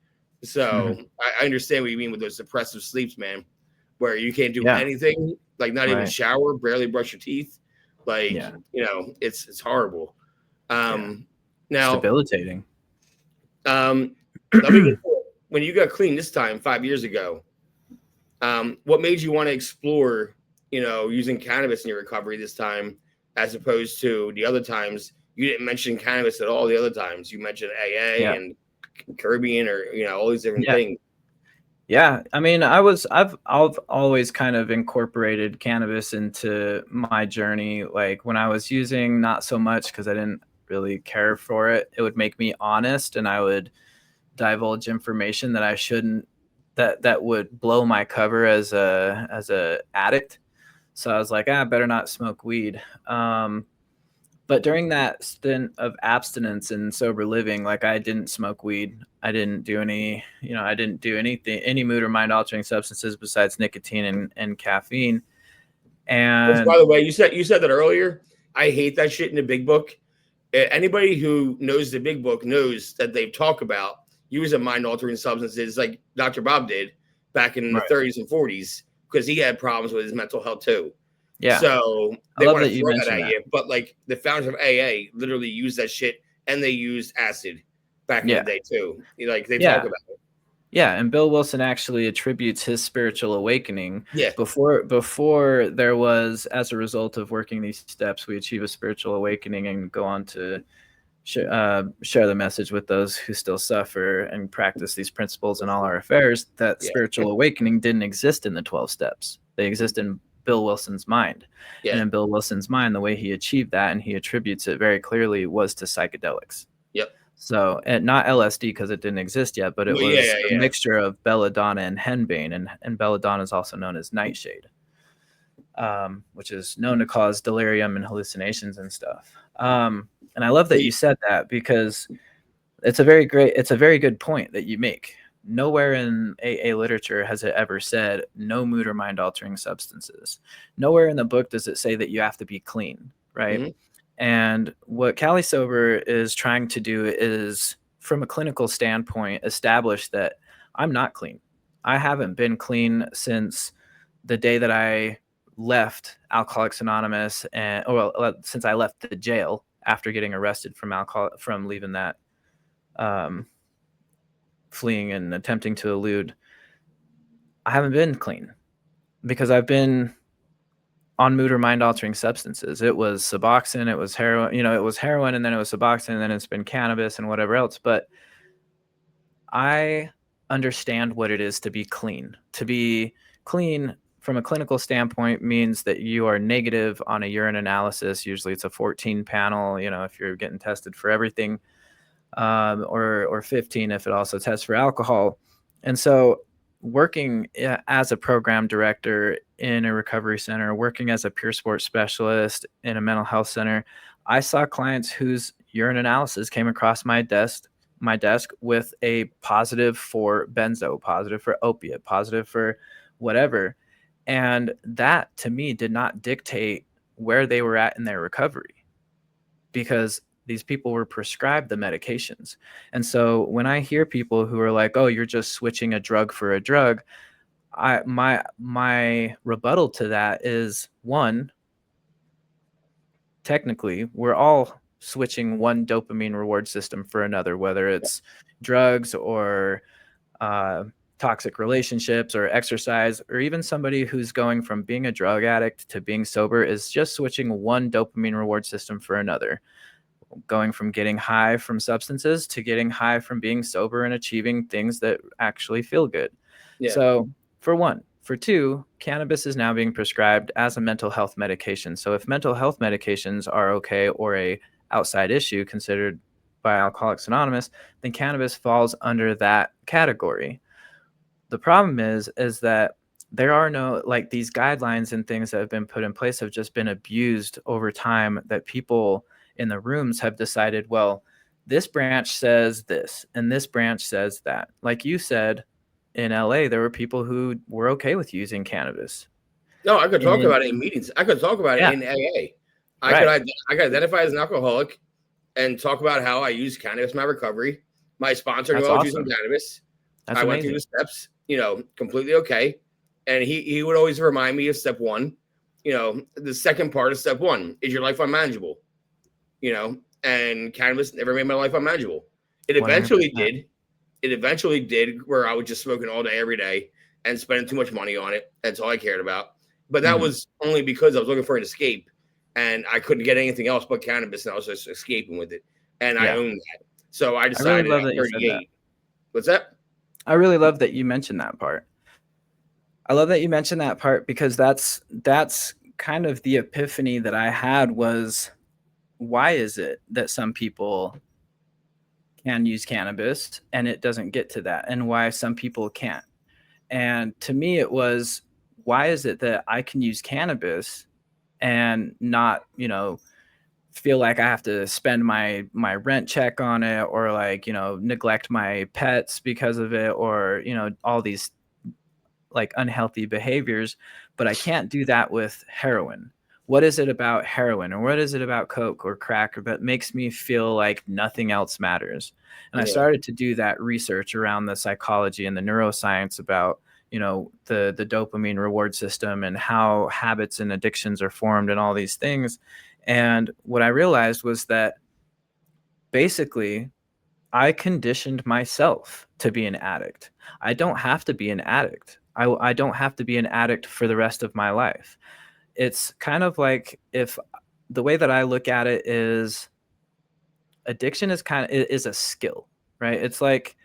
So I understand what you mean with those depressive sleeps, man, where you can't do anything, like not even shower, barely brush your teeth. Like, it's horrible. It's Now, debilitating. let me get to when you got clean this time 5 years ago. What made you want to explore, using cannabis in your recovery this time, as opposed to the other times? You didn't mention cannabis at all. The other times you mentioned AA and Caribbean, or all these different things. Yeah, I mean, I've always kind of incorporated cannabis into my journey. Like when I was using, not so much because I didn't really care for it. It would make me honest, and I would divulge information that I shouldn't, that would blow my cover as a addict. So I was like, I better not smoke weed. But during that stint of abstinence and sober living, like I didn't smoke weed. I didn't do I didn't do anything, any mood or mind altering substances besides nicotine and caffeine. Which, And by the way, you said that earlier. I hate that shit in the big book. Anybody who knows the big book knows that they talk about using mind altering substances like Dr. Bob did back in the 30s and 40s, because he had problems with his mental health too. Yeah. So I they love want that to you throw that mentioned at that. you. But like the founders of AA literally used that shit, and they used acid back in the day too. Like they talk about it. Yeah, and Bill Wilson actually attributes his spiritual awakening Yeah. before there was, as a result of working these steps, we achieve a spiritual awakening and go on to share the message with those who still suffer and practice these principles in all our affairs. That spiritual awakening didn't exist in the 12 steps. They exist in Bill Wilson's mind. Yeah. And in Bill Wilson's mind, the way he achieved that, and he attributes it very clearly, was to psychedelics. Yep. So, and not LSD because it didn't exist yet, but it was a mixture of belladonna and henbane, and belladonna is also known as nightshade, which is known to cause delirium and hallucinations and stuff. And I love that you said that, because It's a very good point that you make. Nowhere in AA literature has it ever said no mood or mind altering substances. Nowhere in the book does it say that you have to be clean, right? Mm-hmm. And what CaliSober is trying to do is, from a clinical standpoint, establish that I'm not clean. I haven't been clean since the day that I left Alcoholics Anonymous, and since I left the jail after getting arrested from leaving that, um, fleeing and attempting to elude. I haven't been clean because I've been on mood or mind altering substances. It was Suboxone, it was heroin, it was heroin, and then it was Suboxone, and then it's been cannabis and whatever else. But I understand what it is to be clean. To be clean from a clinical standpoint means that you are negative on a urine analysis. Usually it's a 14 panel, if you're getting tested for everything, or 15 if it also tests for alcohol. And so working as a program director in a recovery center, working as a pure sports specialist in a mental health center, I saw clients whose urine analysis came across my desk with a positive for benzo, positive for opiate, positive for whatever. And that to me did not dictate where they were at in their recovery, because these people were prescribed the medications. And so when I hear people who are like, "Oh, you're just switching a drug for a drug," my rebuttal to that is, one, technically, we're all switching one dopamine reward system for another, whether it's drugs or toxic relationships or exercise, or even somebody who's going from being a drug addict to being sober is just switching one dopamine reward system for another, going from getting high from substances to getting high from being sober and achieving things that actually feel good. Yeah. So for one. For two, cannabis is now being prescribed as a mental health medication. So if mental health medications are okay, or a outside issue considered by Alcoholics Anonymous, then cannabis falls under that category. The problem is that there are no, like, these guidelines and things that have been put in place have just been abused over time, that people in the rooms have decided, well, this branch says this and this branch says that. Like you said, in LA, there were people who were okay with using cannabis. No, I could talk about it in meetings. I could talk about it in AA. I could identify as an alcoholic and talk about how I use cannabis in my recovery. My sponsor knew I was using cannabis. I went through the steps, completely okay. And he would always remind me of step one. The second part of step one is your life unmanageable. And cannabis never made my life unmanageable. It eventually 100%. did. It eventually did, where I was just smoking all day, every day, and spending too much money on it. That's all I cared about. But that was only because I was looking for an escape, and I couldn't get anything else but cannabis, and I was just escaping with it. And I owned that. So I decided at 38. What's that? I really love that you mentioned that part. I love that you mentioned that part, because that's kind of the epiphany that I had was, why is it that some people can use cannabis and it doesn't get to that, and why some people can't? And to me, it was, why is it that I can use cannabis and not, feel like I have to spend my rent check on it, or like, neglect my pets because of it, or, all these like unhealthy behaviors, but I can't do that with heroin? What is it about heroin, or what is it about coke or crack that makes me feel like nothing else matters? And I started to do that research around the psychology and the neuroscience about, the dopamine reward system and how habits and addictions are formed and all these things. And what I realized was that basically I conditioned myself to be an addict. I don't have to be an addict. I don't have to be an addict for the rest of my life. It's kind of like, if the way that I look at it is, addiction is a skill, right? It's like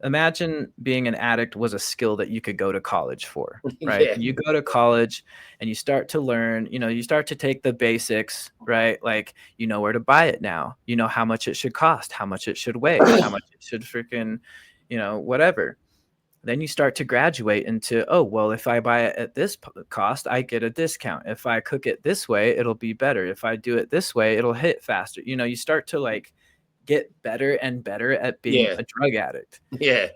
imagine being an addict was a skill that you could go to college for, right? You go to college and you start to learn, you start to take the basics, right? Like, where to buy it now, how much it should cost, how much it should weigh, how much it should freaking, whatever. Then you start to graduate into, oh, well, if I buy it at this cost, I get a discount. If I cook it this way, it'll be better. If I do it this way, it'll hit faster. You start to like get better and better at being Yeah. a drug addict. Yeah.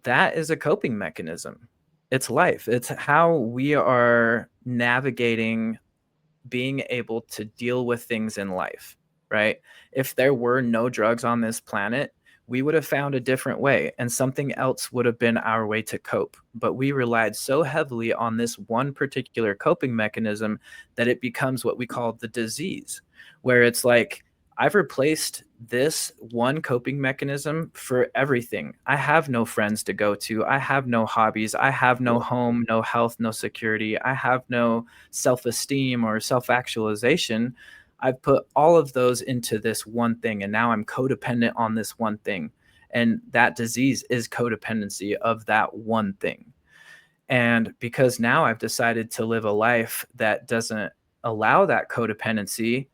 That is a coping mechanism. It's life. It's how we are navigating being able to deal with things in life, right? If there were no drugs on this planet, we would have found a different way and something else would have been our way to cope. But we relied so heavily on this one particular coping mechanism that it becomes what we call the disease, where it's like, I've replaced this one coping mechanism for everything. I have no friends to go to. I have no hobbies. I have no home, no health, no security. I have no self-esteem or self-actualization. I've put all of those into this one thing, and now I'm codependent on this one thing. And that disease is codependency of that one thing. And because now I've decided to live a life that doesn't allow that codependency,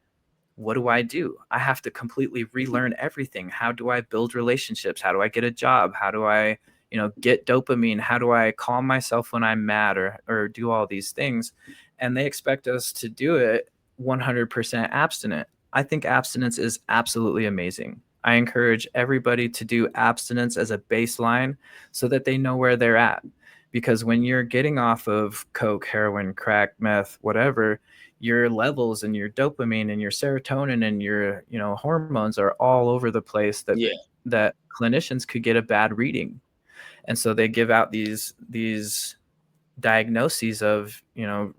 what do? I have to completely relearn everything. How do I build relationships? How do I get a job? How do I, get dopamine? How do I calm myself when I'm mad or do all these things? And they expect us to do it 100% abstinent. I think abstinence is absolutely amazing. I encourage everybody to do abstinence as a baseline so that they know where they're at. Because when you're getting off of coke, heroin, crack, meth, whatever, your levels and your dopamine and your serotonin and your hormones are all over the place that clinicians could get a bad reading. And so they give out these diagnoses of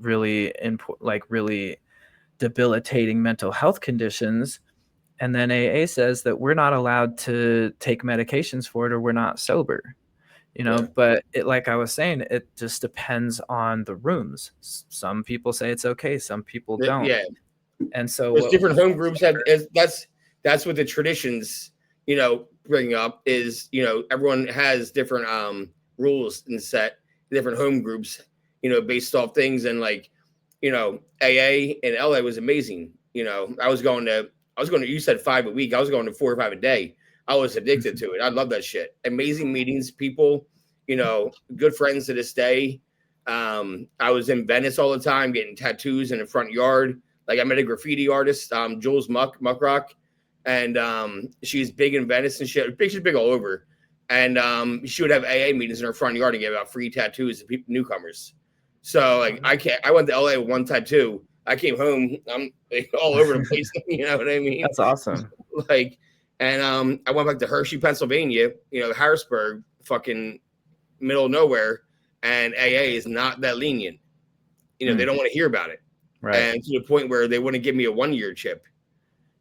really really debilitating mental health conditions, and then AA says that we're not allowed to take medications for it or we're not sober. But like I was saying, it just depends on the rooms. Some people say it's okay, some people don't. Yeah. And so there's different home groups that's what the traditions, bring up is, everyone has different rules and set different home groups, based off things. And like, AA in LA was amazing. I was going to, you said 5 a week. I was going to 4 or 5 a day. I was addicted to it. I love that shit. Amazing meetings, people, good friends to this day. I was in Venice all the time, getting tattoos in the front yard. Like I met a graffiti artist, Jules Muckrock, and she's big in Venice and shit. She's big all over. And she would have AA meetings in her front yard and give out free tattoos to people, newcomers. So like I went to LA with one tattoo. I came home, I'm all over the place. You know what I mean? That's awesome. Like, and I went back to Hershey, Pennsylvania, Harrisburg, fucking middle of nowhere, and AA is not that lenient. They don't want to hear about it. Right. And to the point where they wouldn't give me a 1-year chip.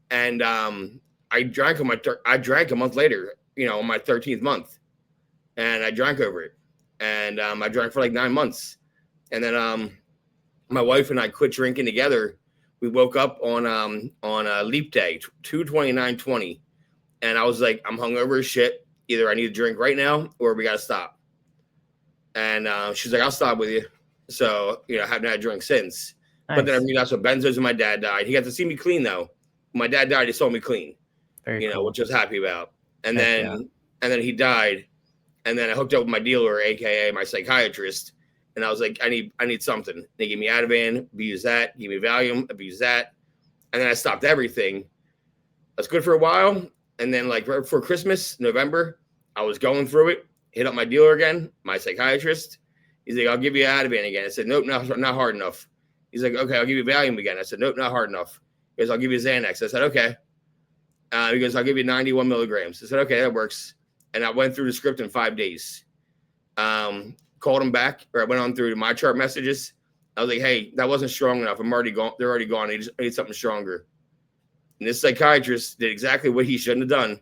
And I drank a month later, on my 13th month. And I drank over it. And I drank for like 9 months. And then my wife and I quit drinking together. We woke up on a leap day, 2/29/20. And I was like, I'm hungover as shit. Either I need to drink right now or we got to stop. And she's like, I'll stop with you. So, I haven't had a drink since. Nice. But then I realized what benzos and my dad died. He got to see me clean though. When my dad died, he saw me clean. Very cool. Which I was happy about. And then he died. And then I hooked up with my dealer, aka my psychiatrist. And I was like, I need something. They gave me Ativan, abuse that, give me Valium, abuse that. And then I stopped everything. That's good for a while. And then like right before Christmas, November, I was going through it, hit up my dealer again, my psychiatrist. He's like, I'll give you Ativan again. I said, nope, not hard enough. He's like, okay, I'll give you Valium again. I said, nope, not hard enough. He goes, I'll give you Xanax. I said, okay. He goes, I'll give you 91 milligrams. I said, okay, that works. And I went through the script in 5 days. Called him back, or I went on through my chart messages. I was like, hey, that wasn't strong enough. I'm already gone. They're already gone. I need something stronger. And this psychiatrist did exactly what he shouldn't have done.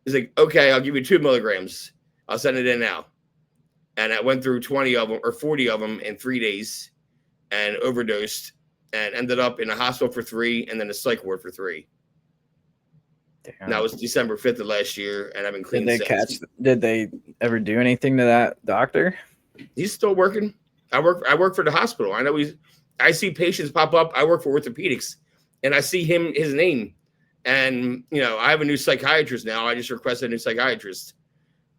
He's like, okay, I'll give you 2 milligrams. I'll send it in now. And I went through 20 of them or 40 of them in 3 days and overdosed and ended up in a hospital for 3 and then a psych ward for 3. Damn. That was December 5th of last year, and I've been clean since. Did they ever do anything to that doctor? He's still working. I work for the hospital. I know I see patients pop up. I work for orthopedics, and I see his name. And, I have a new psychiatrist now. I just requested a new psychiatrist.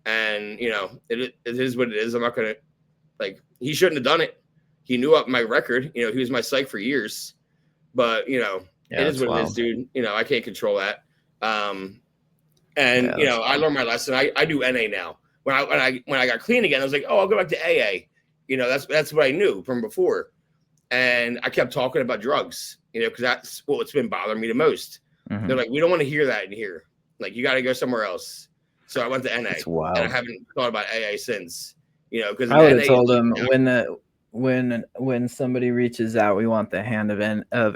And, it is what it is. I'm not going to, he shouldn't have done it. He knew up my record. He was my psych for years. But, it is what it is, dude. I can't control that. And Yeah, that's I cool. learned my lesson. I do NA now. When I got clean again, I was like, oh, I'll go back to AA. That's what I knew from before. And I kept talking about drugs, because that's what's been bothering me the most. They're Mhm. like, we don't want to hear that in here. Like, you got to go somewhere else. So I went to NA, It's and I wild. haven't thought about AA since. Because in I would have NA, it's told like, them when somebody reaches out, we want the hand of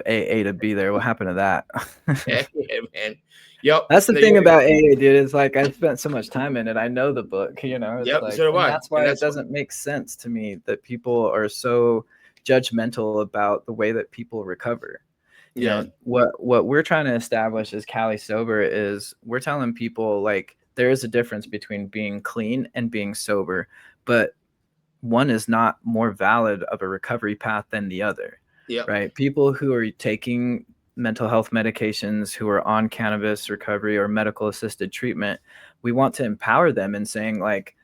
AA to be there. What happened to that? yeah, man. Yep. That's the No, thing about AA, dude. It's like I spent so much time in it. I know the book, It's yep. like, So do and I. that's And why it that's doesn't make sense to me that people are so judgmental about the way that people recover. yeah, What we're trying to establish as CaliSober is we're telling people like there is a difference between being clean and being sober, but one is not more valid of a recovery path than the other, yep, right? People who are taking mental health medications, who are on cannabis recovery or medical assisted treatment, we want to empower them in saying like,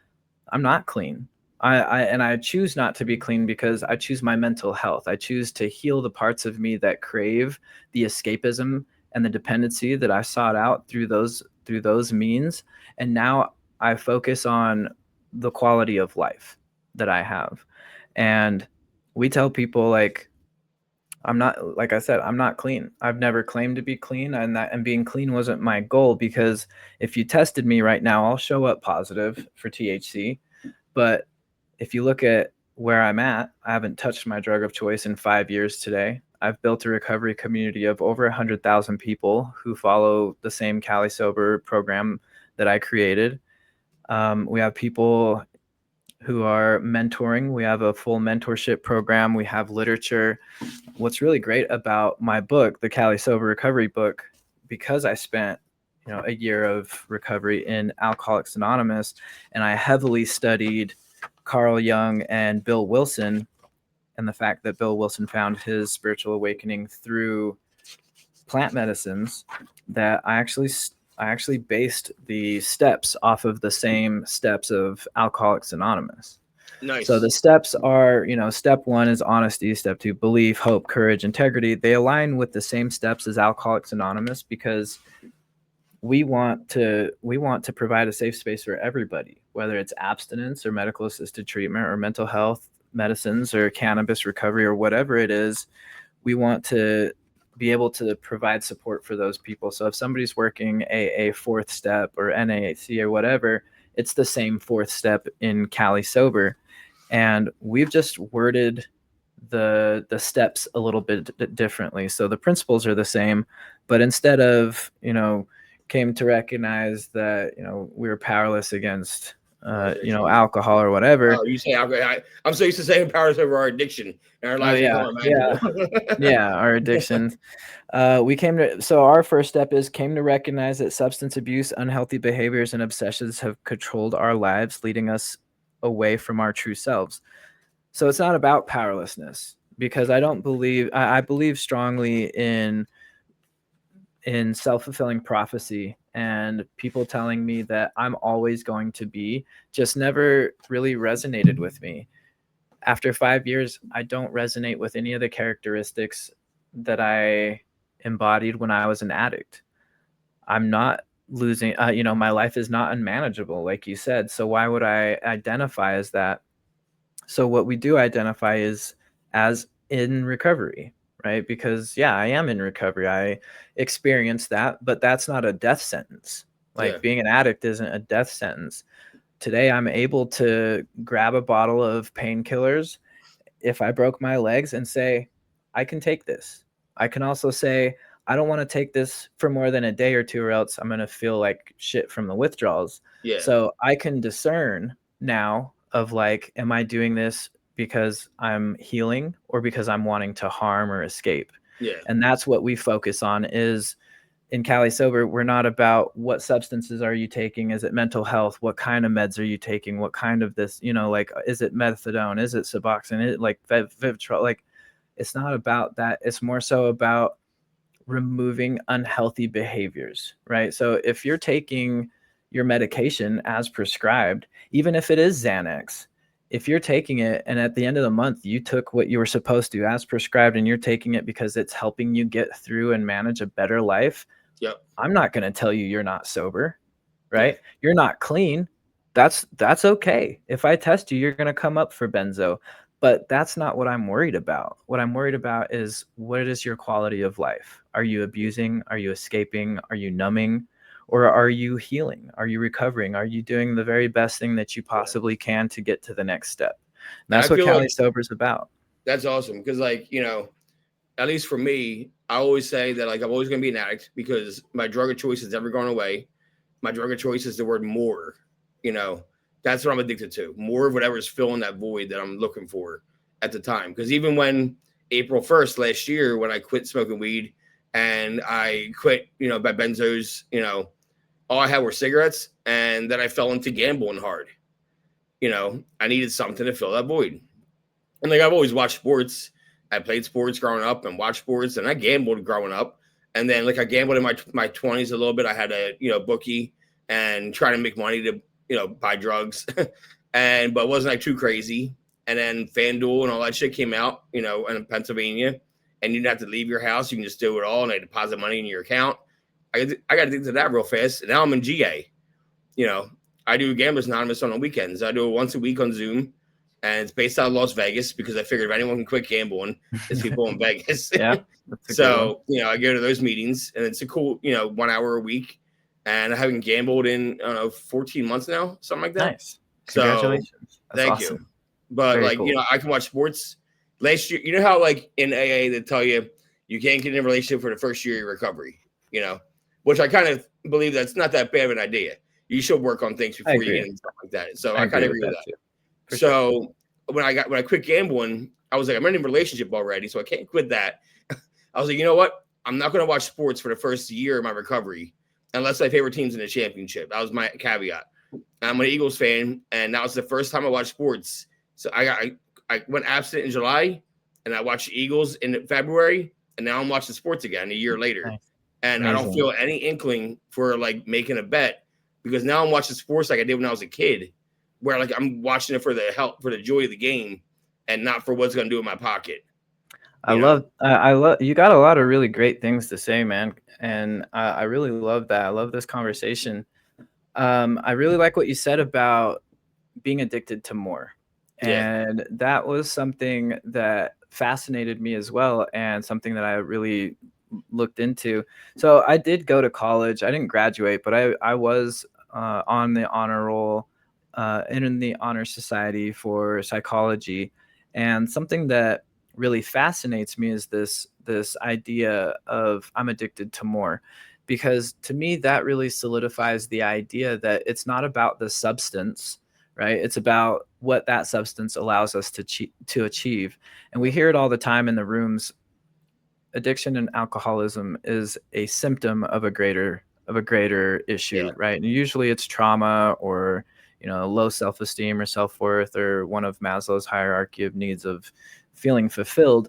I'm not clean. I choose not to be clean because I choose my mental health. I choose to heal the parts of me that crave the escapism and the dependency that I sought out through those means. And now I focus on the quality of life that I have. And we tell people like I'm not, like I said, I'm not clean. I've never claimed to be clean, and being clean wasn't my goal, because if you tested me right now, I'll show up positive for THC. But if you look at where I'm at, I haven't touched my drug of choice in 5 years today. I've built a recovery community of over 100,000 people who follow the same CaliSober program that I created. We have people who are mentoring. We have a full mentorship program. We have literature. What's really great about my book, the CaliSober Recovery book, because I spent a year of recovery in Alcoholics Anonymous, and I heavily studied Carl Jung and Bill Wilson, and the fact that Bill Wilson found his spiritual awakening through plant medicines, that I actually based the steps off of the same steps of Alcoholics Anonymous. So nice. the steps are, step 1 is honesty, step 2, belief, hope, courage, integrity. They align with the same steps as Alcoholics Anonymous because we want to provide a safe space for everybody, whether it's abstinence or medical assisted treatment or mental health medicines or cannabis recovery or whatever it is. We want to be able to provide support for those people. So if somebody's working a fourth step or NAC or whatever, it's the same fourth step in CaliSober. And we've just worded the steps a little bit differently. So the principles are the same, but instead of, came to recognize that, we were powerless against, alcohol or whatever. Oh, you say alcohol. I'm so used to saying powers over our addiction, and our Oh lives become yeah, yeah, unmanageable. yeah. Our addictions. So our first step came to recognize that substance abuse, unhealthy behaviors, and obsessions have controlled our lives, leading us away from our true selves. So it's not about powerlessness, because I believe strongly in self-fulfilling prophecy, and people telling me that I'm always going to be just never really resonated with me. After 5 years, I don't resonate with any of the characteristics that I embodied when I was an addict. I'm not losing, my life is not unmanageable, like you said. So why would I identify as that? So what we do identify is as in recovery, right? Because yeah, I am in recovery. I experienced that, but that's not a death sentence. Yeah, Like being an addict isn't a death sentence. Today I'm able to grab a bottle of painkillers if I broke my legs and say, I can take this. I can also say, I don't want to take this for more than a day or two, or else I'm going to feel like shit from the withdrawals. yeah, So I can discern now of like, am I doing this because I'm healing or because I'm wanting to harm or escape? yeah, And that's what we focus on is in CaliSober, we're not about what substances are you taking? Is it mental health? What kind of meds are you taking? What kind of this, like, is it methadone? Is it Suboxone? Is it like Vivitrol? Like, it's not about that. It's more so about removing unhealthy behaviors, right? So if you're taking your medication as prescribed, even if it is Xanax, if you're taking it and at the end of the month you took what you were supposed to as prescribed and you're taking it because it's helping you get through and manage a better life, yep, I'm not going to tell you you're not sober. Yeah. right? You're not clean. That's okay. If I test you, you're going to come up for benzo. But that's not what I'm worried about. What I'm worried about is, what is your quality of life? Are you abusing? Are you escaping? Are you numbing? Or are you healing? Are you recovering? Are you doing the very best thing that you Yeah. possibly can to get to the next step? And And I that's what feel Cali like Sober is about. that's awesome because, like, at least for me, I always say that like I'm always going to be an addict because my drug of choice is never going away. My drug of choice is the word more. You know, that's what I'm addicted to. More of whatever's filling that void that I'm looking for at the time. Because even when April 1st last year, when I quit smoking weed and I quit, by benzos, all I had were cigarettes, and then I fell into gambling hard. I needed something to fill that void. And like I've always watched sports. I played sports growing up and watched sports, and I gambled growing up. And then like I gambled in my 20s a little bit. I had a bookie and trying to make money to buy drugs, and but it wasn't like too crazy. And then FanDuel and all that shit came out, in Pennsylvania, and you didn't have to leave your house. You can just do it all, and they deposit money in your account. I got addicted to that real fast, and now I'm in GA. You know, I do Gamblers Anonymous on the weekends. I do it once a week on Zoom, and it's based out of Las Vegas because I figured if anyone can quit gambling, it's people in Vegas. Yeah, that's a good one. So, I go to those meetings, and it's a cool, 1 hour a week. And I haven't gambled in, I don't know, 14 months now, something like that. Nice. So, Congratulations. That's thank awesome. you. But, Very like, cool. I can watch sports. Last year, how, like, in AA, they tell you can't get in a relationship for the first year of your recovery, which I kind of believe that's not that bad of an idea. You should work on things before you get into stuff like that. So I kind of agree with that. Too. So when I quit gambling, I was like, I'm in a relationship already, so I can't quit that. I was like, you know what? I'm not going to watch sports for the first year of my recovery unless my favorite team's in the championship. That was my caveat. I'm an Eagles fan, and that was the first time I watched sports. So I went abstinent in July, and I watched the Eagles in February, and now I'm watching sports again a year later. Nice. And Amazing. I don't feel any inkling for like making a bet because now I'm watching sports like I did when I was a kid, where like I'm watching it for the joy of the game and not for what's going to do in my pocket. I love you got a lot of really great things to say, man. And I really love that. I love this conversation. I really like what you said about being addicted to more. And that was something that fascinated me as well, and something that I really looked into. So I did go to college. I didn't graduate, but I was on the honor roll, in the honor society for psychology. And something that really fascinates me is this idea of I'm addicted to more, because to me that really solidifies the idea that it's not about the substance, right? It's about what that substance allows us to achieve. And we hear it all the time in the rooms. Addiction and alcoholism is a symptom of a greater issue, right? And usually it's trauma, or low self-esteem or self-worth, or one of Maslow's hierarchy of needs of feeling fulfilled.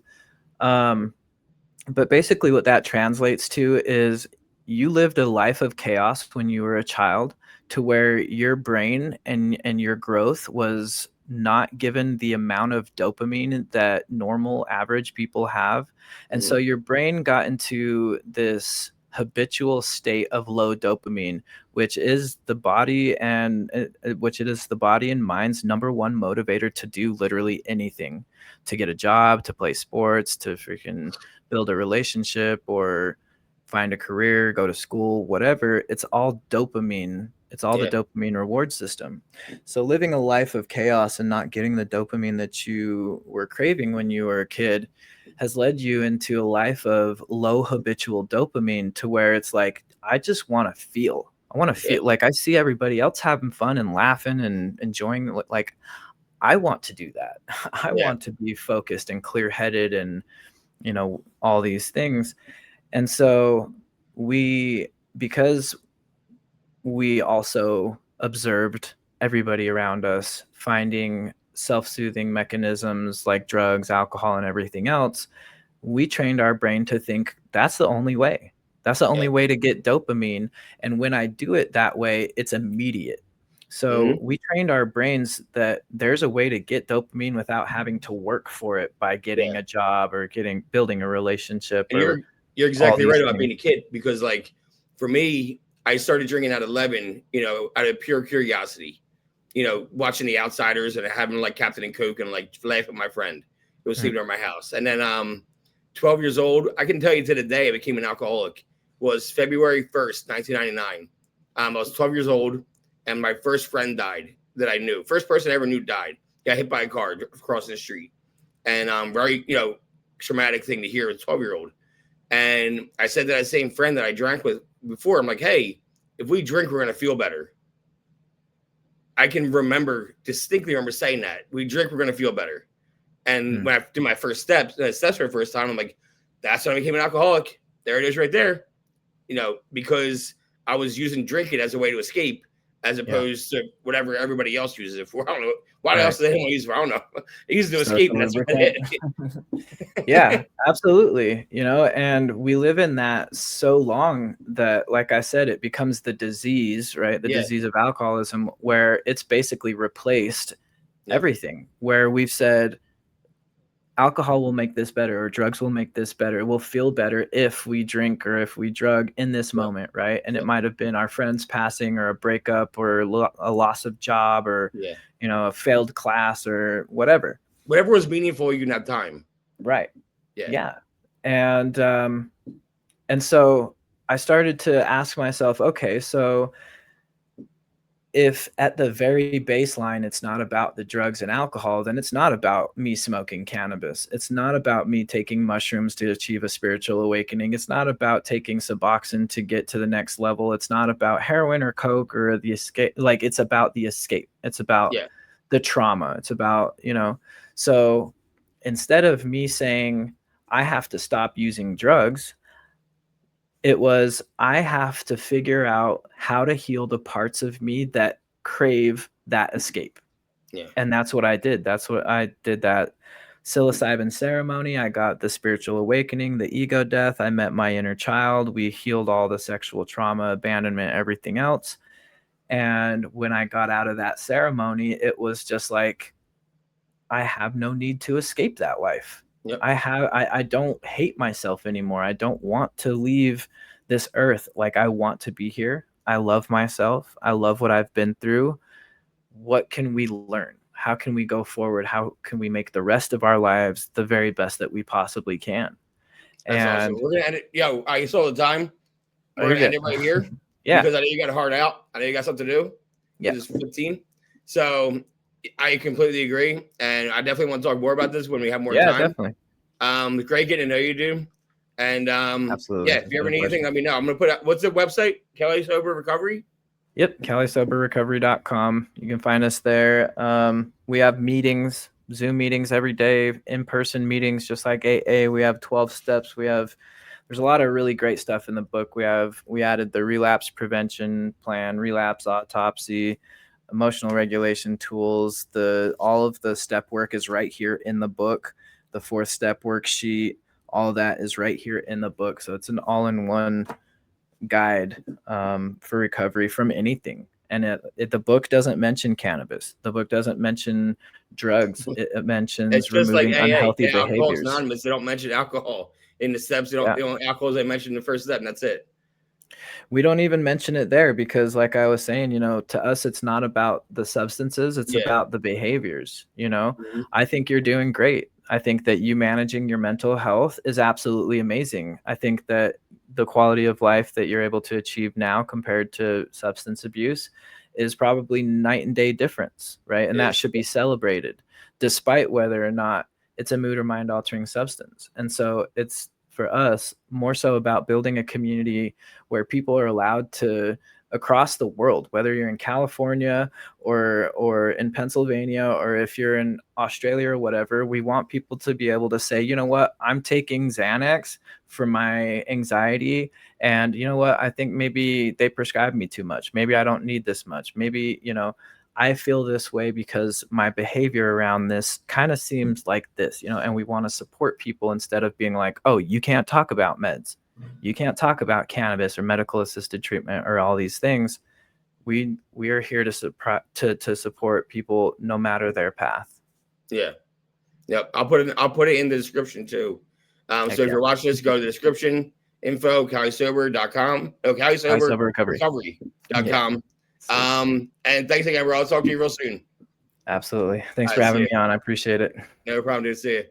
But basically what that translates to is you lived a life of chaos when you were a child, to where your brain and your growth was not given the amount of dopamine that normal average people have. And so your brain got into this habitual state of low dopamine, which is the body and mind's number one motivator to do literally anything, to get a job, to play sports, to freaking build a relationship, or find a career, go to school, whatever. It's all dopamine. It's all the dopamine reward system. So living a life of chaos and not getting the dopamine that you were craving when you were a kid has led you into a life of low habitual dopamine, to where it's like, I just want to feel. I want to feel like I see everybody else having fun and laughing and enjoying. Like, I want to do that. I want to be focused and clear-headed and, all these things. And so because we also observed everybody around us finding self-soothing mechanisms like drugs, alcohol, and everything else, we trained our brain to think that's the only way. That's the only way to get dopamine. And when I do it that way, it's immediate. So we trained our brains that there's a way to get dopamine without having to work for it by getting a job or building a relationship. And you're exactly right about being a kid, because like for me, I started drinking at 11, out of pure curiosity, watching The Outsiders and having like Captain and Coke and like laugh at my friend who was sleeping over my house. And then 12 years old, I can tell you to the day I became an alcoholic was February 1st, 1999. I was 12 years old and my first friend died that I knew. First person I ever knew died. Got hit by a car crossing the street. And very, traumatic thing to hear as a 12-year-old. And I said to that same friend that I drank with before, I'm like, hey, if we drink, we're going to feel better. I can distinctly remember saying that. We drink, we're going to feel better. And when I did my first steps for the first time, I'm like, that's when I became an alcoholic. There it is right there. Because I was using drinking as a way to escape as opposed to whatever everybody else uses it for. I don't know. What else do they want to use it for? I don't know. They use it to escape, and that's what it is. Yeah, absolutely. And we live in that so long that, like I said, it becomes the disease, right? The disease of alcoholism, where it's basically replaced everything, where we've said, alcohol will make this better, or drugs will make this better. We'll feel better if we drink or if we drug in this moment, right? And it might have been our friends passing or a breakup or a loss of job or, a failed class or whatever. Whatever was meaningful in that time. Right. Yeah. And so I started to ask myself, okay, so if at the very baseline, it's not about the drugs and alcohol, then it's not about me smoking cannabis. It's not about me taking mushrooms to achieve a spiritual awakening. It's not about taking Suboxone to get to the next level. It's not about heroin or Coke or the escape. Like, it's about the escape. It's about the trauma. It's about, so instead of me saying I have to stop using drugs, it was, I have to figure out how to heal the parts of me that crave that escape. And that's what I did. That's what I did, that psilocybin ceremony. I got the spiritual awakening, the ego death. I met my inner child. We healed all the sexual trauma, abandonment, everything else. And when I got out of that ceremony, it was just like, I have no need to escape that life. I don't hate myself anymore. I don't want to leave this earth. Like, I want to be here. I love myself. I love what I've been through. What can we learn? How can we go forward? How can we make the rest of our lives the very best that we possibly can? That's awesome. We're gonna end it. Yo, I saw the time. We're gonna end it right here. Because I know you got a heart out. I know you got something to do. Yeah. It's 15. So I completely agree, and I definitely want to talk more about this when we have more time. Yeah, definitely. Great getting to know you, dude. And absolutely. If you ever need anything, let me know. I'm gonna put out, what's the website? CaliSober Recovery. Yep, CaliSoberRecovery.com. You can find us there. We have meetings, Zoom meetings every day, in-person meetings, just like AA. We have 12 steps. There's a lot of really great stuff in the book. We added the relapse prevention plan, relapse autopsy, emotional regulation tools. All of the step work is right here in the book. The 4th step worksheet, all that is right here in the book. So it's an all-in-one guide for recovery from anything. And the book doesn't mention cannabis. The book doesn't mention drugs. It mentions removing unhealthy behaviors. Alcohol's Anonymous. They don't mention alcohol in the steps. They don't alcohol. They mention the first step, and that's it. We don't even mention it there because, like I was saying, to us, it's not about the substances. It's about the behaviors. I think you're doing great. I think that you managing your mental health is absolutely amazing. I think that the quality of life that you're able to achieve now compared to substance abuse is probably night and day difference, right? And that should be celebrated, despite whether or not it's a mood or mind altering substance. And so it's, for us, more so about building a community where people are allowed to, across the world, whether you're in California or in Pennsylvania, or if you're in Australia or whatever, we want people to be able to say, you know what, I'm taking Xanax for my anxiety. And you know what, I think maybe they prescribed me too much. Maybe I don't need this much. Maybe, I feel this way because my behavior around this kind of seems like this, and we want to support people instead of being like, oh, you can't talk about meds. You can't talk about cannabis or medical assisted treatment or all these things. We are here to support people no matter their path. Yeah. Yep. I'll put it in the description too. So if you're watching this, go to the description. info, CaliSober.com. Oh, CaliSoberRecovery.com. And thanks again, bro. I'll talk to you real soon. Absolutely. Thanks All for right, having see me on. I appreciate it. No problem, dude. See you.